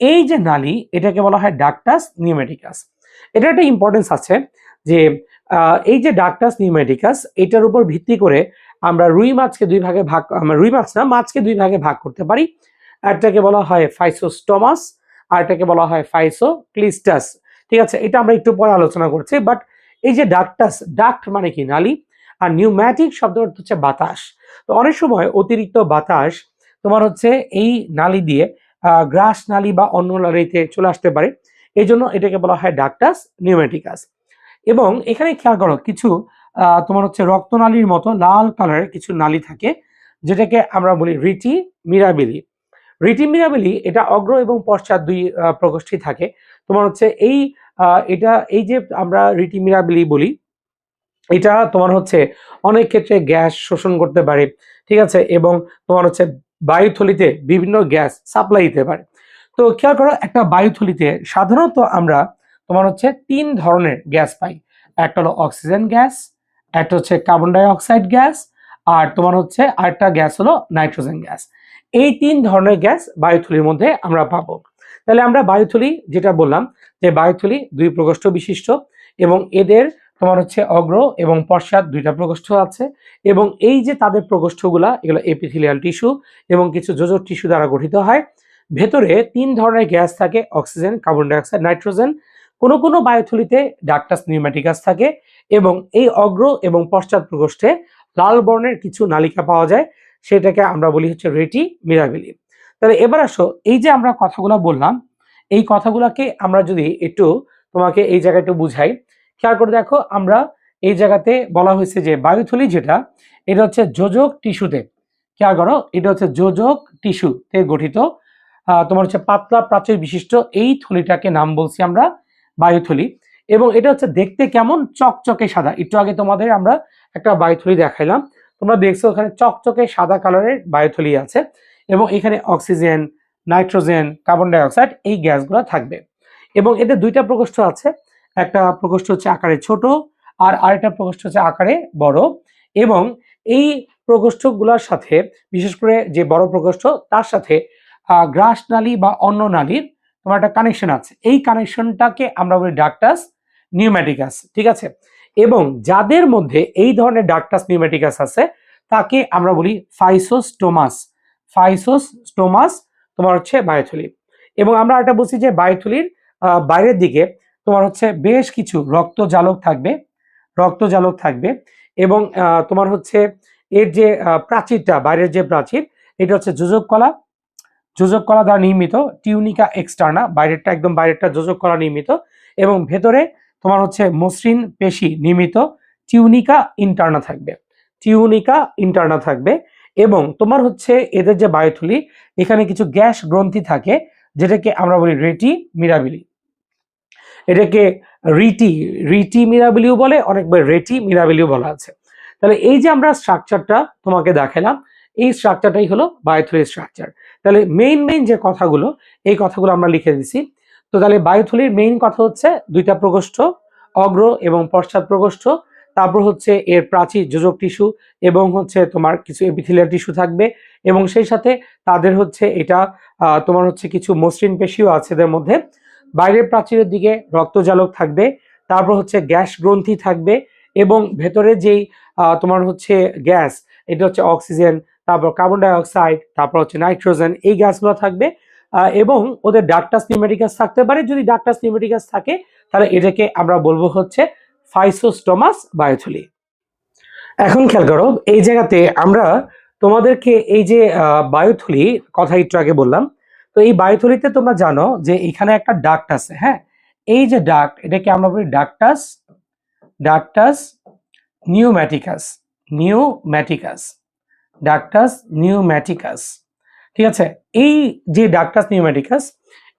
এই যে নালী, এটাকে বলা হয় ডাকটাস নিউমেটিকাস। এটা একটা ইম্পর্টেন্স আছে, যে এই যে ডাকটাস নিউমেটিকাস, এটার উপর ভিত্তি করে আমরা রুই মাছকে 2 ভাগে ভাগ, রুই মাছ না, মাছকে 2 ভাগে ভাগ করতে পারি। একটাকে বলা হয় ফাইসোস্টোমাস, আর এটাকে বলা হয় ফাইসোক্লিস্টাস। ঠিক আছে, এটা আমরা একটু পরে আলোচনা করছি। বাট এই যে ডাকটাস, ডাক্ট মানে কি নালী, আর নিউম্যাটিক শব্দ অর্থ হচ্ছে বাতাস। তো অনেক সময় অতিরিক্ত বাতাস তোমার হচ্ছে এই নালী দিয়ে গ্রাস নালী বা অন্য নালীতে চলে আসতে পারে, এই জন্য এটাকে বলা হয় ডাকটাস নিউমেটিকাস। এবং এখানে খেয়াল করো, কিছু তোমার হচ্ছে রক্তনালীর মতো লাল কালারের কিছু নালী থাকে, যেটাকে আমরা বলি রিটি মিরাবিলি। রিটি মিরাবিলি এটা অগ্র এবং পশ্চাৎ 2 প্রকোষ্ঠেই থাকে। তোমার হচ্ছে এটা এই যে আমরা রিটি মিরাবিলি বলি, এটা তোমার হচ্ছে অনেক ক্ষেত্রে গ্যাস শোষণ করতে পারে, ঠিক আছে, এবং তোমার হচ্ছে বায়ুথলিতে বিভিন্ন গ্যাস সাপ্লাই দিতে পারে। তো খেয়াল করো, একটা বায়ুথলিতে সাধারণত আমরা তোমার হচ্ছে 3 ধরনের গ্যাস পাই। একটা হলো অক্সিজেন গ্যাস, একটা হচ্ছে কার্বন ডাই অক্সাইড গ্যাস, আর তোমার হচ্ছে আরেকটা গ্যাস হলো নাইট্রোজেন গ্যাস। এই 3 ধরনের গ্যাস বায়ুথলির মধ্যে আমরা পাবো। তাহলে আমরা বায়ুথলি যেটা বললাম, যে বায়ুথলি 2 প্রকোষ্ঠ বিশিষ্ট, এবং এদের তোমার হচ্ছে অগ্র এবং পশ্চাৎ 2টা প্রকোষ্ঠ আছে, এবং এই যে তাদের প্রকোষ্ঠগুলা, এগুলো এপিথেলিয়াল টিস্যু এবং কিছু যোজক টিস্যু দ্বারা গঠিত হয়। ভেতরে 3 ধরনের গ্যাস থাকে, oxygen, carbon die oxide, nitrogen. কোনো কোনো বায়ুথলিতে ডাকটাস নিউমেটিকাস থাকে, এবং এই অগ্র এবং পশ্চাৎ প্রকোষ্ঠে লাল বর্ণের কিছু নালিকা পাওয়া যায়, সেটাকে আমরা বলি হচ্ছে রেটি মিরাবিলি। তাহলে এবার আসো, এই যে আমরা কথাগুলো বললাম, এই কথাগুলোকে আমরা যদি একটু তোমাকে এই জায়গায় একটু বুঝাই, খেয়াল করে দেখো, আমরা এই জায়গাতে বলা হয়েছে যে বায়ুথলি যেটা, এটা হচ্ছে যোজক টিস্যুতে, খেয়াল করো, এটা হচ্ছে যোজক টিস্যুতে গঠিত, তোমার হচ্ছে পাতলা প্রাচীর বিশিষ্ট এই থলিটাকে নাম বলছি আমরা বায়ুথলি। এবং এটা হচ্ছে দেখতে কেমন, চকচকে সাদা। একটু আগে তোমাদের আমরা একটা বায়ুথলি দেখাইলাম, তোমরা দেখছো ওখানে চকচকে সাদা কালারের বায়ুথলি আছে, এবং এখানে oxygen, nitrogen, carbon die oxide এই গ্যাসগুলো থাকবে। এবং এতে 2টা প্রকোষ্ঠ আছে, একটা প্রকোষ্ঠ হচ্ছে আকারে ছোট, আর আরেকটা প্রকোষ্ঠ হচ্ছে আকারে বড়। এবং এই প্রকোষ্ঠগুলোর সাথে, বিশেষ করে যে বড় প্রকোষ্ঠ, তার সাথে গ্রাস নালী বা অন্য নালীর তোমার একটা কানেকশন আছে, এই কানেকশনটাকে আমরা বলি ডাকটাস নিউম্যাটিকাস, ঠিক আছে। এবং যাদের মধ্যে এই ধরনের ডাকটাস নিউম্যাটিকাস আছে তাকে আমরা বলি ফাইসোস্টোমাস। ফাইসোস্টোমাস তোমার হচ্ছে বায়ুথলি। এবং আমরা এটা বলছি যে বায়ুথলির বাইরের দিকে তোমার হচ্ছে বেশ কিছু রক্তজালক থাকবে, রক্তজালক থাকবে। এবং তোমার হচ্ছে এর যে প্রাচীরটা, বাইরের যে প্রাচীর, এটা হচ্ছে যোজক কলা, যোজক কলা দ্বারা নির্মিত, টিউনিকা এক্সটার্না, বাইরেরটা একদম বাইরেরটা যোজক কলা নির্মিত, এবং ভেতরে তোমার হচ্ছে মসৃণ পেশি নির্মিত টিউনিকা ইন্টারনা থাকবে, টিউনিকা ইন্টারনা থাকবে। এবং তোমার হচ্ছে এদের যে বায়ুথলি, এখানে কিছু গ্যাস গ্রন্থি থাকে যেটাকে আমরা বলি রেটি মিরাবিলি। এটাকে রিটি রিটি মিরাবিলিও বলে, অনেকবার রেটি মিরাবিলিও বলা আছে। তাহলে এই যে আমরা স্ট্রাকচারটা তোমাকে দেখালাম, এই স্ট্রাকচারটাই হলো বায়ুথলির স্ট্রাকচার। তাহলে মেইন যে কথাগুলো, এই কথাগুলো আমরা লিখে দিছি। তো তাহলে বায়ুথলির মেইন কথা হচ্ছে দুইটা প্রকোষ্ঠ, অগ্র এবং পশ্চাৎ প্রকোষ্ঠ, তারপর হচ্ছে এর প্রাচীর যোজক টিস্যু, এবং হচ্ছে তোমার কিছু এপিথেলিয়াল টিস্যু থাকবে, এবং সেই সাথে তাদের হচ্ছে এটা তোমার হচ্ছে কিছু মসৃণ পেশিও আছে এদের মধ্যে। বাইরের প্রাচীরের দিকে রক্তজালক থাকবে, তারপর হচ্ছে গ্যাস গ্রন্থি থাকবে, এবং ভেতরে যেই তোমার হচ্ছে গ্যাস, এটা হচ্ছে অক্সিজেন, তারপর কার্বন ডাই অক্সাইড, তারপর হচ্ছে নাইট্রোজেন, এই গ্যাসগুলো থাকবে। এবং ওদের ডাকটাস নিউম্যাটিকাস থাকতে পারে। যদি ডাকটাস নিউম্যাটিকাস থাকে তাহলে এটাকে আমরা বলবো হচ্ছে ফাইসোস্টোমাস বায়ুথলি। এখন খেয়াল করো, এই জায়গাতে আমরা তোমাদেরকে এই যে বায়ুথলি কথা একটু আগে বললাম, তো এই বায়ুথলিতে তোমরা জানো যে এখানে একটা ডাক্ট আছে, হ্যাঁ। এই যে ডাক্ট, এটাকে আমরা বলি ডাক্টাস, ডাক্টাস নিউম্যাটিকাস, নিউম্যাটিকাস, ডাক্টাস নিউম্যাটিকাস, ঠিক আছে। এই যে ডাক্টাস নিউম্যাটিকাস,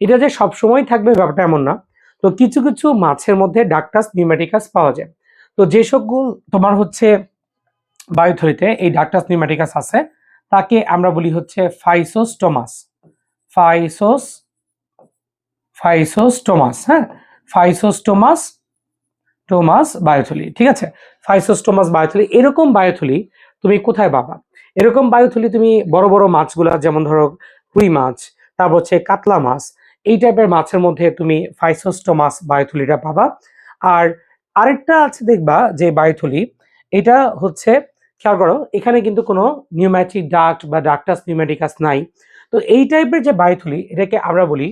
এটা যে সবসময় থাকবে ব্যাপারটা এমন না। তো কিছু কিছু মাছের মধ্যে ডাক্টাস নিউম্যাটিকাস পাওয়া যায়। তো যে সকল তোমার হচ্ছে বায়ুথলিতে এই ডাক্টাস নিউম্যাটিকাস আছে তাকে আমরা বলি হচ্ছে ফাইসোস্টোমাস, ফাইসোস ফাইসোস্টোমাস, হ্যাঁ, ফাইসোস্টোমাস টোমাস বায়ুথলি, ঠিক আছে। ফাইসোস্টোমাস বায়ুথলি। এরকম বায়ুথলি তুমি কোথায় পাবা? এরকম বায়ুথলি তুমি বড় বড় মাছগুলা, যেমন ধরো রুই মাছ, তারপর হচ্ছে কাতলা মাছ, এই টাইপের মাছের মধ্যে তুমি ফাইসোস্টোমাস বায়ুথলিটা পাবা। আর আরেকটা আছে দেখবা যে বায়ুথলি, এটা হচ্ছে, খেয়াল করো, এখানে কিন্তু কোনো নিউম্যাটিক ডাক্ট বা ডাক্টাস নিউম্যাটিকাস নাই। তো এই টাইপের যে বায়ুথলি, এটাকে আমরা বলি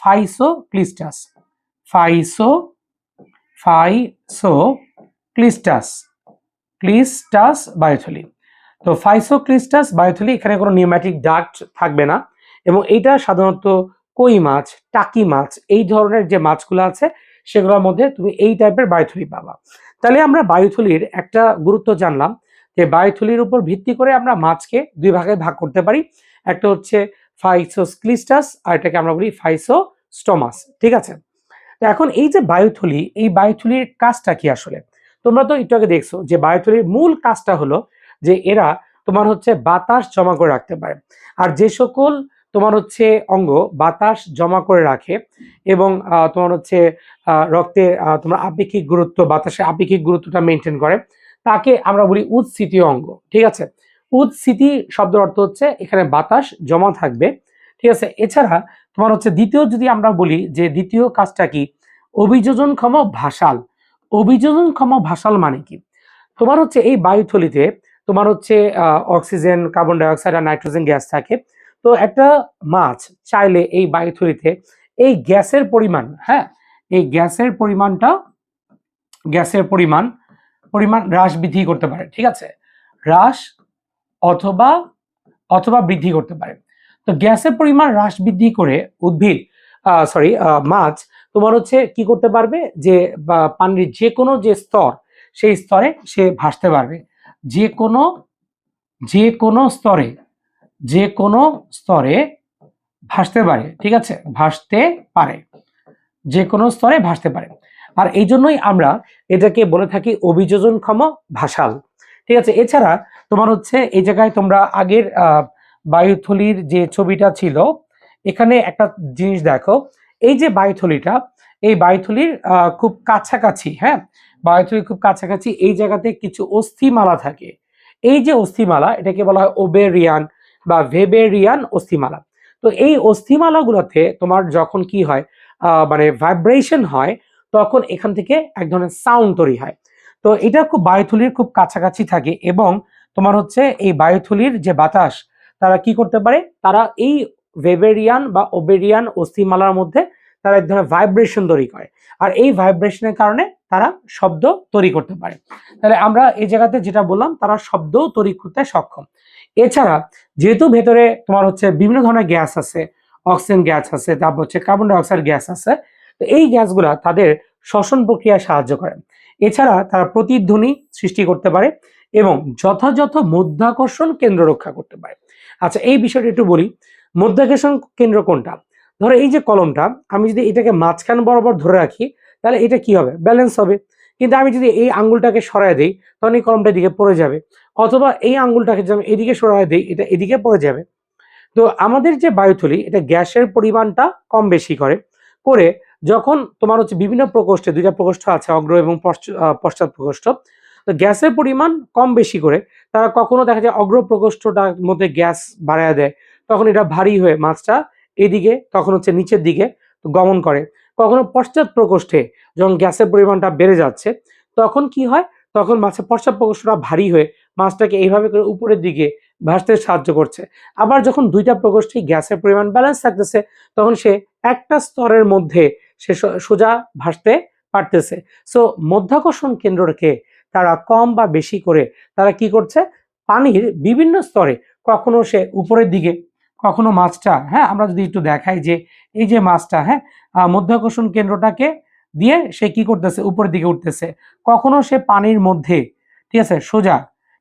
ফাইসোক্লিস্টাস, ফাইসো ফাইসোক্লিস্টাস, ক্লিস্টাস বায়ুথলি। তো ফাইসোক্লিস্টাস বায়ুথলি, এখানে কোনো নিউম্যাটিক ডাক্ট থাকবে না। এবং এইটা সাধারণত কই মাছ, টাকি মাছ, এই ধরনের যে মাছগুলো আছে সেগুলোর মধ্যে তুমি এই টাইপের বায়ুথলি পাবা। তাহলে আমরা বায়ুথলির একটা গুরুত্ব জানলাম যে বায়ুথলির উপর ভিত্তি করে আমরা মাছকে দুই ভাগে ভাগ করতে পারি। একটা হচ্ছে ফাইসোক্লিস্টাস, আর এটাকে আমরা বলি ফাইসোস্টোমাস, ঠিক আছে। এখন এই যে বায়ুথলি, এই বায়ুথলির কাজটা কি আসলে? তোমরা তো একটু আগে দেখছো যে বায়ুথলির মূল কাজটা হলো যে এরা তোমার হচ্ছে বাতাস জমা করে রাখতে পারে। আর যে সকল তোমার হচ্ছে অঙ্গ বাতাস জমা করে রাখে এবং তোমার হচ্ছে রক্তে তোমার আপেক্ষিক গুরুত্ব, বাতাসের আপেক্ষিক গুরুত্বটা মেনটেন করে, তাকে আমরা বলি উৎস্থিতীয় অঙ্গ, ঠিক আছে। উৎস্থিতি শব্দের অর্থ হচ্ছে এখানে বাতাস জমা থাকবে, ঠিক আছে। এছাড়া তোমার হচ্ছে দ্বিতীয়, যদি আমরা বলি যে দ্বিতীয় কাজটা কি, অভিযোজনক্ষম ভাসাল। অভিযোজনক্ষম ভাসাল মানে কি? তোমার হচ্ছে এই বায়ুথলিতে তোমার হচ্ছে অক্সিজেন, কার্বন ডাই অক্সাইড আর নাইট্রোজেন গ্যাস থাকে। তো একটা মাছ চাইলে এই বায়ুথলিতে এই গ্যাসের পরিমাণ, হ্যাঁ, এই গ্যাসের পরিমাণটা, গ্যাসের পরিমাণ পরিমাণ হ্রাস বৃদ্ধি করতে পারে, ঠিক আছে। হ্রাস অথবা অথবা বৃদ্ধি করতে পারে। তো গ্যাসের পরিমাণ হ্রাস বৃদ্ধি করে উদ্ভিদ, মাছ তোমার হচ্ছে কি করতে পারবে, যে পানির যে কোনো যে স্তর, সেই স্তরে সে ভাসতে পারবে। যে কোনো স্তরে, যে কোনো স্তরে ভাসতে পারে, ঠিক আছে, ভাসতে পারে, যে কোনো স্তরে ভাসতে পারে। আর এই জন্যই আমরা এটাকে বলে থাকি অভিযোজনক্ষম ভাসাল, ঠিক আছে। এছাড়া তোমার হচ্ছে এই জায়গায় তোমরা আগের বায়ুথলির যে ছবিটা ছিল, এখানে একটা জিনিস দেখো, এই যে বায়ুথলিটা, এই বায়ুথলির খুব কাছাকাছি, হ্যাঁ, বায়ুথলির খুব কাছাকাছি এই জায়গাতে কিছু অস্থিমালা থাকে। এই যে অস্থিমালা, এটাকে বলা হয় ওবেরিয়ান বা ভেবেরিয়ান অস্থিমালা। তো তো এই অস্থিমালাগুলোতে তোমার যখন কি হয় মানে ভাইব্রেশন হয়, তখন এখান থেকে এক ধরনের সাউন্ড তৈরি হয়। তো এটা খুব বায়ুথলির খুব কাছাকাছি থাকে, এবং তোমার হচ্ছে এই বায়ুথলির যে বাতাস, তারা কি করতে পারে, তারা এই ওয়েবেরিয়ান বা ওবেরিয়ান অস্থিমালার মধ্যে তারা এক ধরনের ভাইব্রেশন তৈরি করে, আর এই ভাইব্রেশনের কারণে তারা শব্দ তৈরি করতে পারে। তাহলে আমরা এই জায়গাতে যেটা বললাম, তারা শব্দ তৈরি করতে সক্ষম। এছাড়া যেহেতু ভেতরে তোমার হচ্ছে বিভিন্ন ধরনের গ্যাস আছে, অক্সিজেন গ্যাস আছে, তারপর হচ্ছে কার্বন ডাই অক্সাইড গ্যাস আছে, তো এই গ্যাসগুলা তাদের শ্বসন প্রক্রিয়ায় সাহায্য করে। এছাড়া তারা প্রতিধ্বনি সৃষ্টি করতে পারে এবং যথাযথ মধ্যাকর্ষণ কেন্দ্র রক্ষা করতে পারে। আচ্ছা, এই বিষয়টা একটু বলি। মধ্যাকর্ষণ কেন্দ্র কোনটা? ধরো এই যে কলমটা, আমি যদি এটাকে মাঝখান বরাবর ধরে রাখি, তাহলে এটা কি হবে, ব্যালেন্স হবে। কিন্তু আমি যদি এই আঙ্গুলটাকে সরায় দিই, তখন এই কলমটা এদিকে পড়ে যাবে, অথবা এই আঙ্গুলটাকে যদি আমি এদিকে সরায় দিই, এটা এদিকে পড়ে যাবে। তো আমাদের যে বায়ুথলি, এটা গ্যাসের পরিমাণটা কম বেশি করে যখন তোমার হচ্ছে বিভিন্ন প্রকোষ্ঠে, দুইটা প্রকোষ্ঠ আছে, অগ্র এবং পশ্চাৎ প্রকোষ্ঠ, তো গ্যাসের পরিমাণ কম বেশি করে তারা কখনো দেখা যায় অগ্র প্রকোষ্ঠটার মধ্যে গ্যাস বাড়ায় দেয়, তখন এটা ভারী হয়ে মাছটা এদিকে তখন হচ্ছে নিচের দিকে গমন করে। কখনো পশ্চাৎ প্রকোষ্ঠে যখন গ্যাসের পরিমাণটা বেড়ে যাচ্ছে, তখন কি হয়, তখন মাছের পশ্চাৎ প্রকোষ্ঠটা ভারী হয়ে মাছটাকে এইভাবে করে উপরের দিকে ভাসতে সাহায্য করছে। আবার যখন দুইটা প্রকোষ্ঠে গ্যাসের পরিমাণ ব্যালেন্স থাকতেছে, তখন সে একটা স্তরের মধ্যে সে সোজা ভাসতে পারতেছে। সো মধ্যাকর্ষণ কেন্দ্রকে তারা কম বা বেশি করে তারা কি করছে, পানির বিভিন্ন স্তরে, কখনো সে উপরের দিকে, কখনো মাছটা, হ্যাঁ আমরা যদি একটু দেখাই যে এই যে মাছটা, হ্যাঁ মধ্যাকর্ষণ কেন্দ্রটাকে দিয়ে সে কি করতেছে, উপরের দিকে উঠতেছে। কখনো সে পানির মধ্যে, ঠিক আছে, সোজা,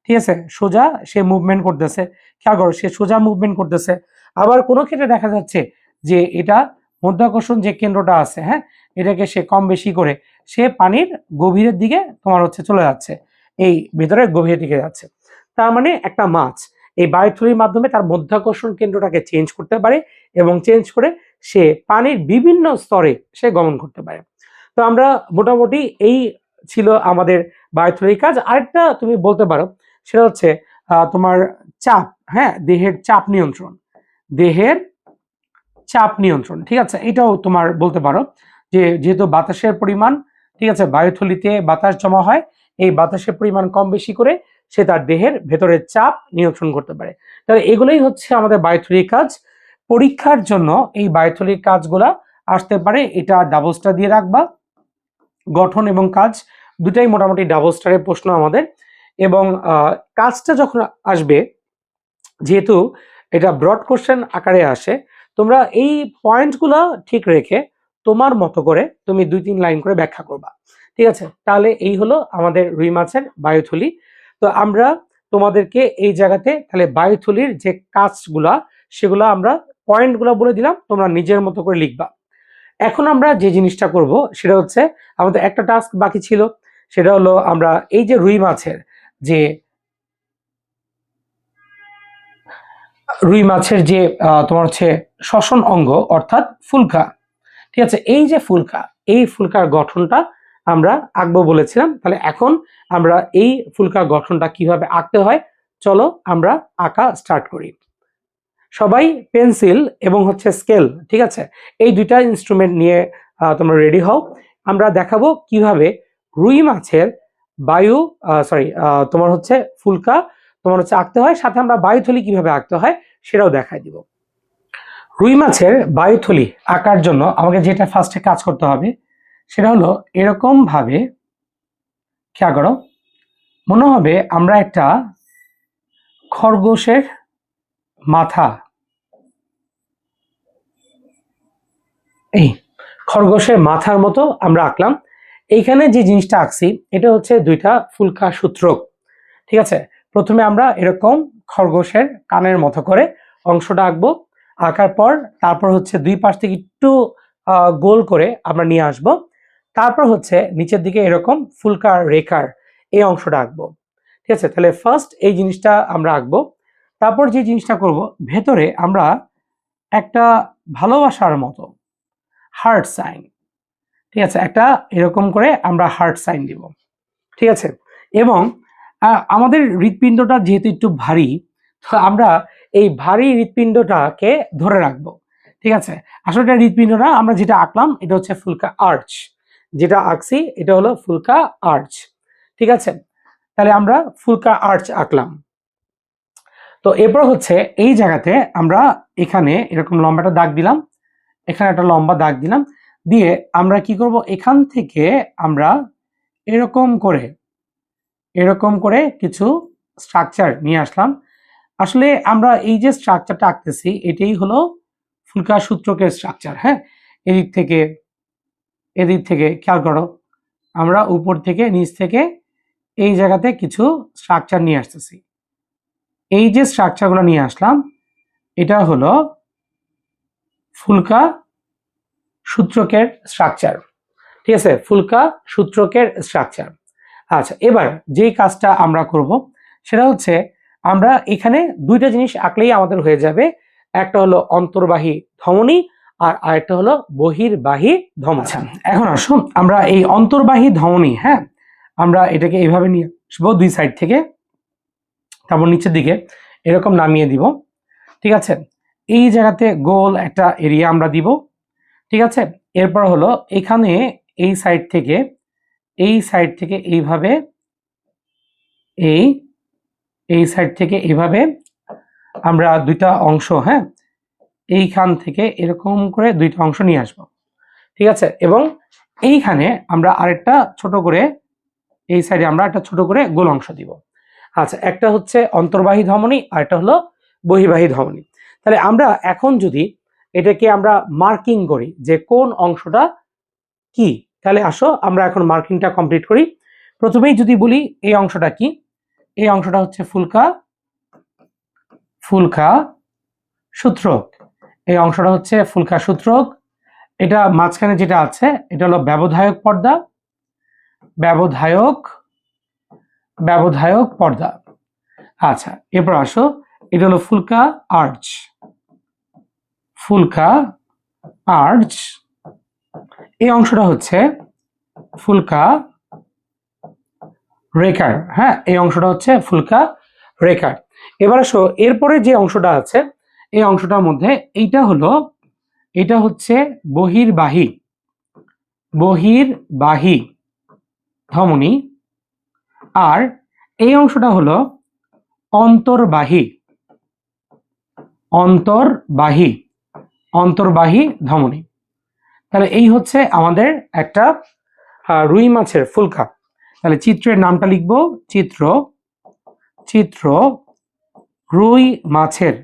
ঠিক আছে, সোজা সে মুভমেন্ট করতেছে, খেয়াল করো সে সোজা মুভমেন্ট করতেছে। আবার কোনো ক্ষেত্রে দেখা যাচ্ছে যে এটা মধ্যাকর্ষণ যে কেন্দ্রটা আছে, হ্যাঁ এটাকে সে কম বেশি করে সে পানির গভীরের দিকে তোমার হচ্ছে চলে যাচ্ছে, এই ভেতরে গভীরের দিকে যাচ্ছে। তার মানে একটা মাছ এই বায়ুথলির মাধ্যমে তার মধ্যাকর্ষণ কেন্দ্রটাকে চেঞ্জ করতে পারে, এবং চেঞ্জ করে সে পানির বিভিন্ন স্তরে সে গমন করতে পারে। তো আমরা মোটামুটি এই ছিল আমাদের বায়ুথলির কাজ। আরেকটা তুমি বলতে পারো, সেটা হচ্ছে তোমার চাপ, হ্যাঁ দেহের চাপ নিয়ন্ত্রণ, দেহের চাপ নিয়ন্ত্রণ, ঠিক আছে, এটাও তোমার বলতে পারো যে যেহেতু বাতাসের পরিমাণ, ঠিক আছে, বায়ুথলিতে বাতাস জমা হয়, এই বাতাসের পরিমাণ কম বেশি করে সে তার দেহের ভেতরের চাপ নিয়ন্ত্রণ করতে পারে। তাহলে এগুলোই হচ্ছে আমাদের বায়ুথলির কাজ। পরীক্ষার জন্য এই বায়ুথলির কাজগুলা আসতে পারে, এটা ডাবল স্টার দিয়ে রাখবা। গঠন এবং কাজ দুটাই মোটামুটি ডাবল স্টারের প্রশ্ন আমাদের। এবং কাজটা যখন আসবে, যেহেতু এটা ব্রড কোশ্চেন আকারে আসে, তোমরা এই পয়েন্টগুলো ঠিক রেখে তোমার মতো করে তুমি 2-3 লাইন করে ব্যাখ্যা করবা, ঠিক আছে। তাহলে এই হলো আমাদের রুই মাছের বায়ুথলি। তো আমরা তোমাদেরকে এই জায়গাতে তাহলে বায়ুথলির যে কাজগুলা, সেগুলো আমরা পয়েন্টগুলো বলে দিলাম, তোমরা নিজের মতো করে লিখবা। এখন আমরা যে জিনিসটা করব সেটা হচ্ছে, আমাদের একটা টাস্ক বাকি ছিল, সেটা হলো আমরা এই যে রুই মাছের যে তোমার হচ্ছে শ্বসন অঙ্গ অর্থাৎ ফুলকা, ঠিক আছে, এই যে ফুলকা, এই ফুলকার গঠনটা আমরা আঁকবো বলেছিলাম। তাহলে এখন আমরা এই ফুলকার গঠনটা কিভাবে আঁকতে হয়, চলো আমরা আঁকা স্টার্ট করি। সবাই পেন্সিল এবং হচ্ছে স্কেল, ঠিক আছে, এই দুইটা ইনস্ট্রুমেন্ট নিয়ে তোমরা রেডি হও। আমরা দেখাবো কিভাবে রুই মাছের বায়ু সরি তোমার হচ্ছে ফুলকা তোমার হচ্ছে আঁকতে হয়, সাথে আমরা বায়ুথলি কিভাবে আঁকতে হয় সেটাও দেখাই দিব। রুই মাছের বায়ুথলি আঁকার জন্য আমাকে যেটা ফার্স্টে কাজ করতে হবে, সেটা হলো এরকম ভাবে, খেয়াল করো, মনে হবে আমরা একটা খরগোশের মাথা, এই খরগোশের মাথার মতো আমরা আঁকলাম। এইখানে যে জিনিসটা আঁকছি এটা হচ্ছে দুইটা ফুলকা সূত্রক, ঠিক আছে। প্রথমে আমরা এরকম খরগোশের কানের মতো করে অংশটা আঁকবো, আঁকার পর তারপর হচ্ছে দুই পাশ থেকে একটু গোল করে আমরা নিয়ে আসব, তারপর হচ্ছে নিচের দিকে এরকম ফুলকার রেখার এই অংশটা আঁকবো, ঠিক আছে। তাহলে ফার্স্ট এই জিনিসটা আমরা আঁকবো, তারপর যে জিনিসটা করব, ভেতরে আমরা একটা ভালোবাসার মতো হার্ট সাইন, ঠিক আছে, একটা এরকম করে আমরা হার্ট সাইন দিব, ঠিক আছে। এবং আমাদের হৃৎপিণ্ডটা যেহেতু একটু ভারী, তো আমরা এই ভারী হৃৎপিণ্ডটাকে ধরে রাখবো। ঠিক আছে, আসলে এটা হৃৎপিণ্ড না, আমরা যেটা আঁকলাম এটা হচ্ছে ফুলকা আর্চ, যেটা আঁকছি এটা হলো ফুলকা আর্চ। ঠিক আছে, তাহলে আমরা ফুলকা আর্চ আঁকলাম। তো এরপর হচ্ছে এই জায়গাতে আমরা এখানে এরকম লম্বাটা দাগ দিলাম, এখানে একটা লম্বা দাগ দিলাম, দিয়ে আমরা কি করব, এখান থেকে আমরা এরকম করে কিছু স্ট্রাকচার নিয়ে আসলাম। আসলে আমরা এই যে স্ট্রাকচারটা আঁকতেছি এটাই হলো ফুলকা সূত্রকের স্ট্রাকচার। হ্যাঁ, এদিক থেকে খেয়াল করো, আমরা উপর থেকে নিচ থেকে এই জায়গাতে কিছু স্ট্রাকচার নিয়ে আসতেছি। এই যে স্ট্রাকচারগুলো নিয়ে আসলাম এটা হলো ফুলকা সূত্রকের স্ট্রাকচার। ঠিক আছে, ফুলকা সূত্রকের স্ট্রাকচার। আচ্ছা, এবার যেই কাজটা আমরা করব সেটা হচ্ছে আমরা এখানে দুইটা জিনিস আঁকলেই আমাদের হয়ে যাবে। একটা হলো অন্তর্বাহী ধমনী আর আরেকটা হলো বহির্বাহী ধমনী। আচ্ছা, এখন আসো আমরা এই অন্তর্বাহী ধমনী, হ্যাঁ, আমরা এটাকে এইভাবে নিয়ে আসবো দুই সাইড থেকে, তারপর নিচের দিকে এরকম নামিয়ে দিব। ঠিক আছে, এই জায়গাতে গোল একটা এরিয়া আমরা দিব। ঠিক আছে, এরপর হলো এখানে এই সাইড থেকে এইভাবে এই সাইড থেকে এইভাবে আমরা দুইটা অংশ, হ্যাঁ, এইখান থেকে এরকম করে দুইটা অংশ নিয়ে আসব। ঠিক আছে, এবং এইখানে আমরা আরেকটা ছোট করে, এই সাইডে আমরা একটা ছোট করে গোল অংশ দিব। আচ্ছা, একটা হচ্ছে অন্তর্বাহী ধমনী আর একটা হলো বহির্বাহী ধমনী। তাহলে আমরা এখন যদি এটাকে আমরা মার্কিং করি যে কোন অংশটা কি, তাহলে আসো আমরা এখন মার্কিংটা কমপ্লিট করি। প্রথমেই যদি বলি এই অংশটা কি, এই অংশটা হচ্ছে ফুলকা সূত্রক। এই অংশটা হচ্ছে ফুলকা সূত্রক। এটা মাঝখানে যেটা আছে এটা হলো ব্যবধায়ক পর্দা। আচ্ছা, এরপর আসো এটা হলো ফুলকা আর্চ। এই অংশটা হচ্ছে ফুলকা রেকার। হ্যাঁ, এই অংশটা হচ্ছে ফুলকা রেকার। এবার আসো এরপরে যে অংশটা আছে এই অংশটার মধ্যে এটা হচ্ছে বহির্বাহী ধমনী, আর এই অংশটা হলো অন্তর্বাহী ধমনী। তাহলে এই হচ্ছে আমাদের একটা রুই মাছের ফুলকা। তাহলে চিত্রের নামটা লিখবো, চিত্র রুই মাছের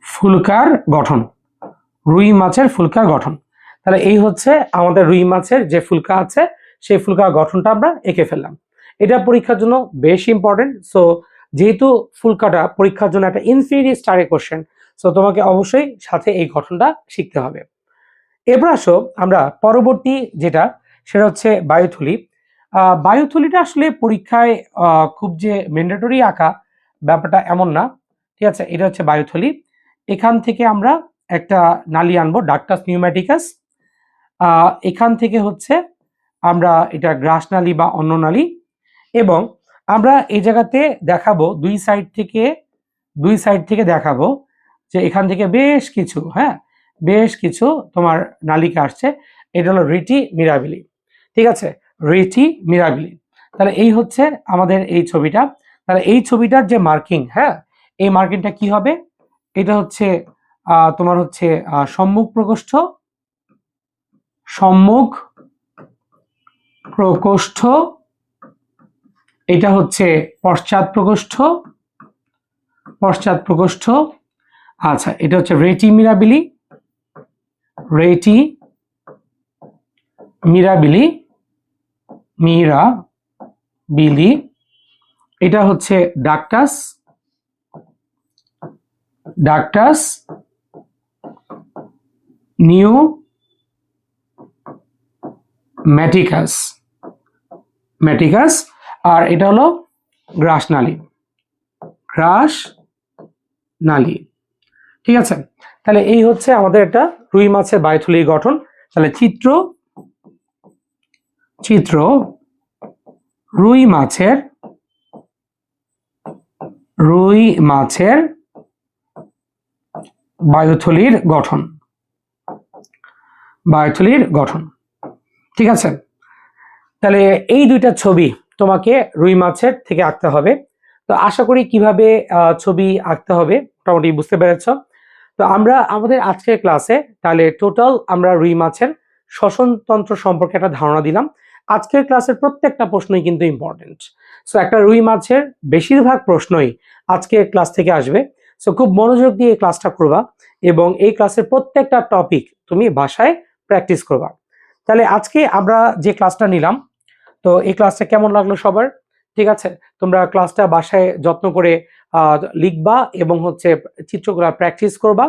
ফুলকার গঠন, রুই মাছের ফুলকার গঠন। তাহলে এই হচ্ছে আমাদের রুই মাছের যে ফুলকা আছে সেই ফুলকার গঠনটা আমরা এঁকে ফেললাম। এটা পরীক্ষার জন্য বেশ ইম্পর্টেন্ট। সো যেহেতু ফুলকাটা পরীক্ষার জন্য একটা ইনফিনিটি স্টারের কোশ্চেন, সো তোমাকে অবশ্যই সাথে এই গঠনটা শিখতে হবে। এরপর আসো আমরা পরবর্তী যেটা, সেটা হচ্ছে বায়ুথলি। বায়ুথলিটা আসলে পরীক্ষায় খুব যে ম্যান্ডেটরি আঁকা ব্যাপারটা এমন না। ঠিক আছে, এটা হচ্ছে বায়ুথলি। এখান থেকে আমরা একটা নালী আনবো, ডাক্টাস নিউম্যাটিকাস। এখান থেকে হচ্ছে আমরা এটা গ্রাস নালী বা অন্য নালী, এবং আমরা এই জায়গাতে দেখাবো দুই সাইড থেকে দেখাবো যে এখান থেকে বেশ কিছু তোমার নালিকা আসছে। এটা হলো রিটি মিরাবিলি। ঠিক আছে, রিটি মিরাবিলি। তাহলে এই হচ্ছে আমাদের এই ছবিটা। তাহলে এই ছবিটার যে মার্কিং, হ্যাঁ, এই মার্কিংটা কি হবে, এটা হচ্ছে তোমার হচ্ছে সম্মুখ প্রকোষ্ঠ, এটা হচ্ছে পশ্চাৎ প্রকোষ্ঠ। আচ্ছা, এটা হচ্ছে রেটি মিরাবিলি। এটা হচ্ছে ডাক্টাস নিউম্যাটিকাস, আর এটা হলো গ্রাস নালী। ঠিক আছে, তাহলে এই হচ্ছে আমাদের একটা রুই মাছের বায়ুথলির গঠন। তাহলে চিত্র রুই মাছের বায়ুথলির গঠন। ঠিক আছে, তাহলে এই দুইটা ছবি তোমাকে রুই মাছের থেকে আঁকতে হবে। তো আশা করি কিভাবে ছবি আঁকতে হবে মোটামুটি বুঝতে পেরেছ। তো আমরা আমাদের আজকের ক্লাসে তাহলে টোটাল আমরা রুই মাছের শ্বসনতন্ত্র সম্পর্কে একটা ধারণা দিলাম। আজকের ক্লাসের প্রত্যেকটা প্রশ্নই কিন্তু ইম্পর্টেন্ট। সো একটা রুই মাছের বেশিরভাগ প্রশ্নই আজকের ক্লাস থেকে আসবে। সো খুব মনোযোগ দিয়ে এই ক্লাসটা করবা এবং এই ক্লাসের প্রত্যেকটা টপিক তুমি বাসায় প্র্যাকটিস করবা। তাহলে আজকে আমরা যে ক্লাসটা নিলাম, তো এই ক্লাসটা কেমন লাগলো সবার? ঠিক আছে, তোমরা ক্লাসটা বাসায় যত্ন করে লিখবা এবং চিত্রগুলো প্র্যাকটিস করবা।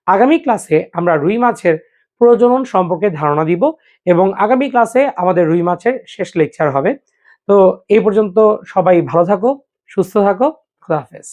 আগামী ক্লাসে আমরা রুই মাছের প্রজনন সম্পর্কে ধারণা দিব এবং আগামী ক্লাসে আমাদের রুই মাছের শেষ লেকচার হবে। তো এই পর্যন্ত সবাই ভালো থাকো, সুস্থ থাকো, খোদা হাফেজ।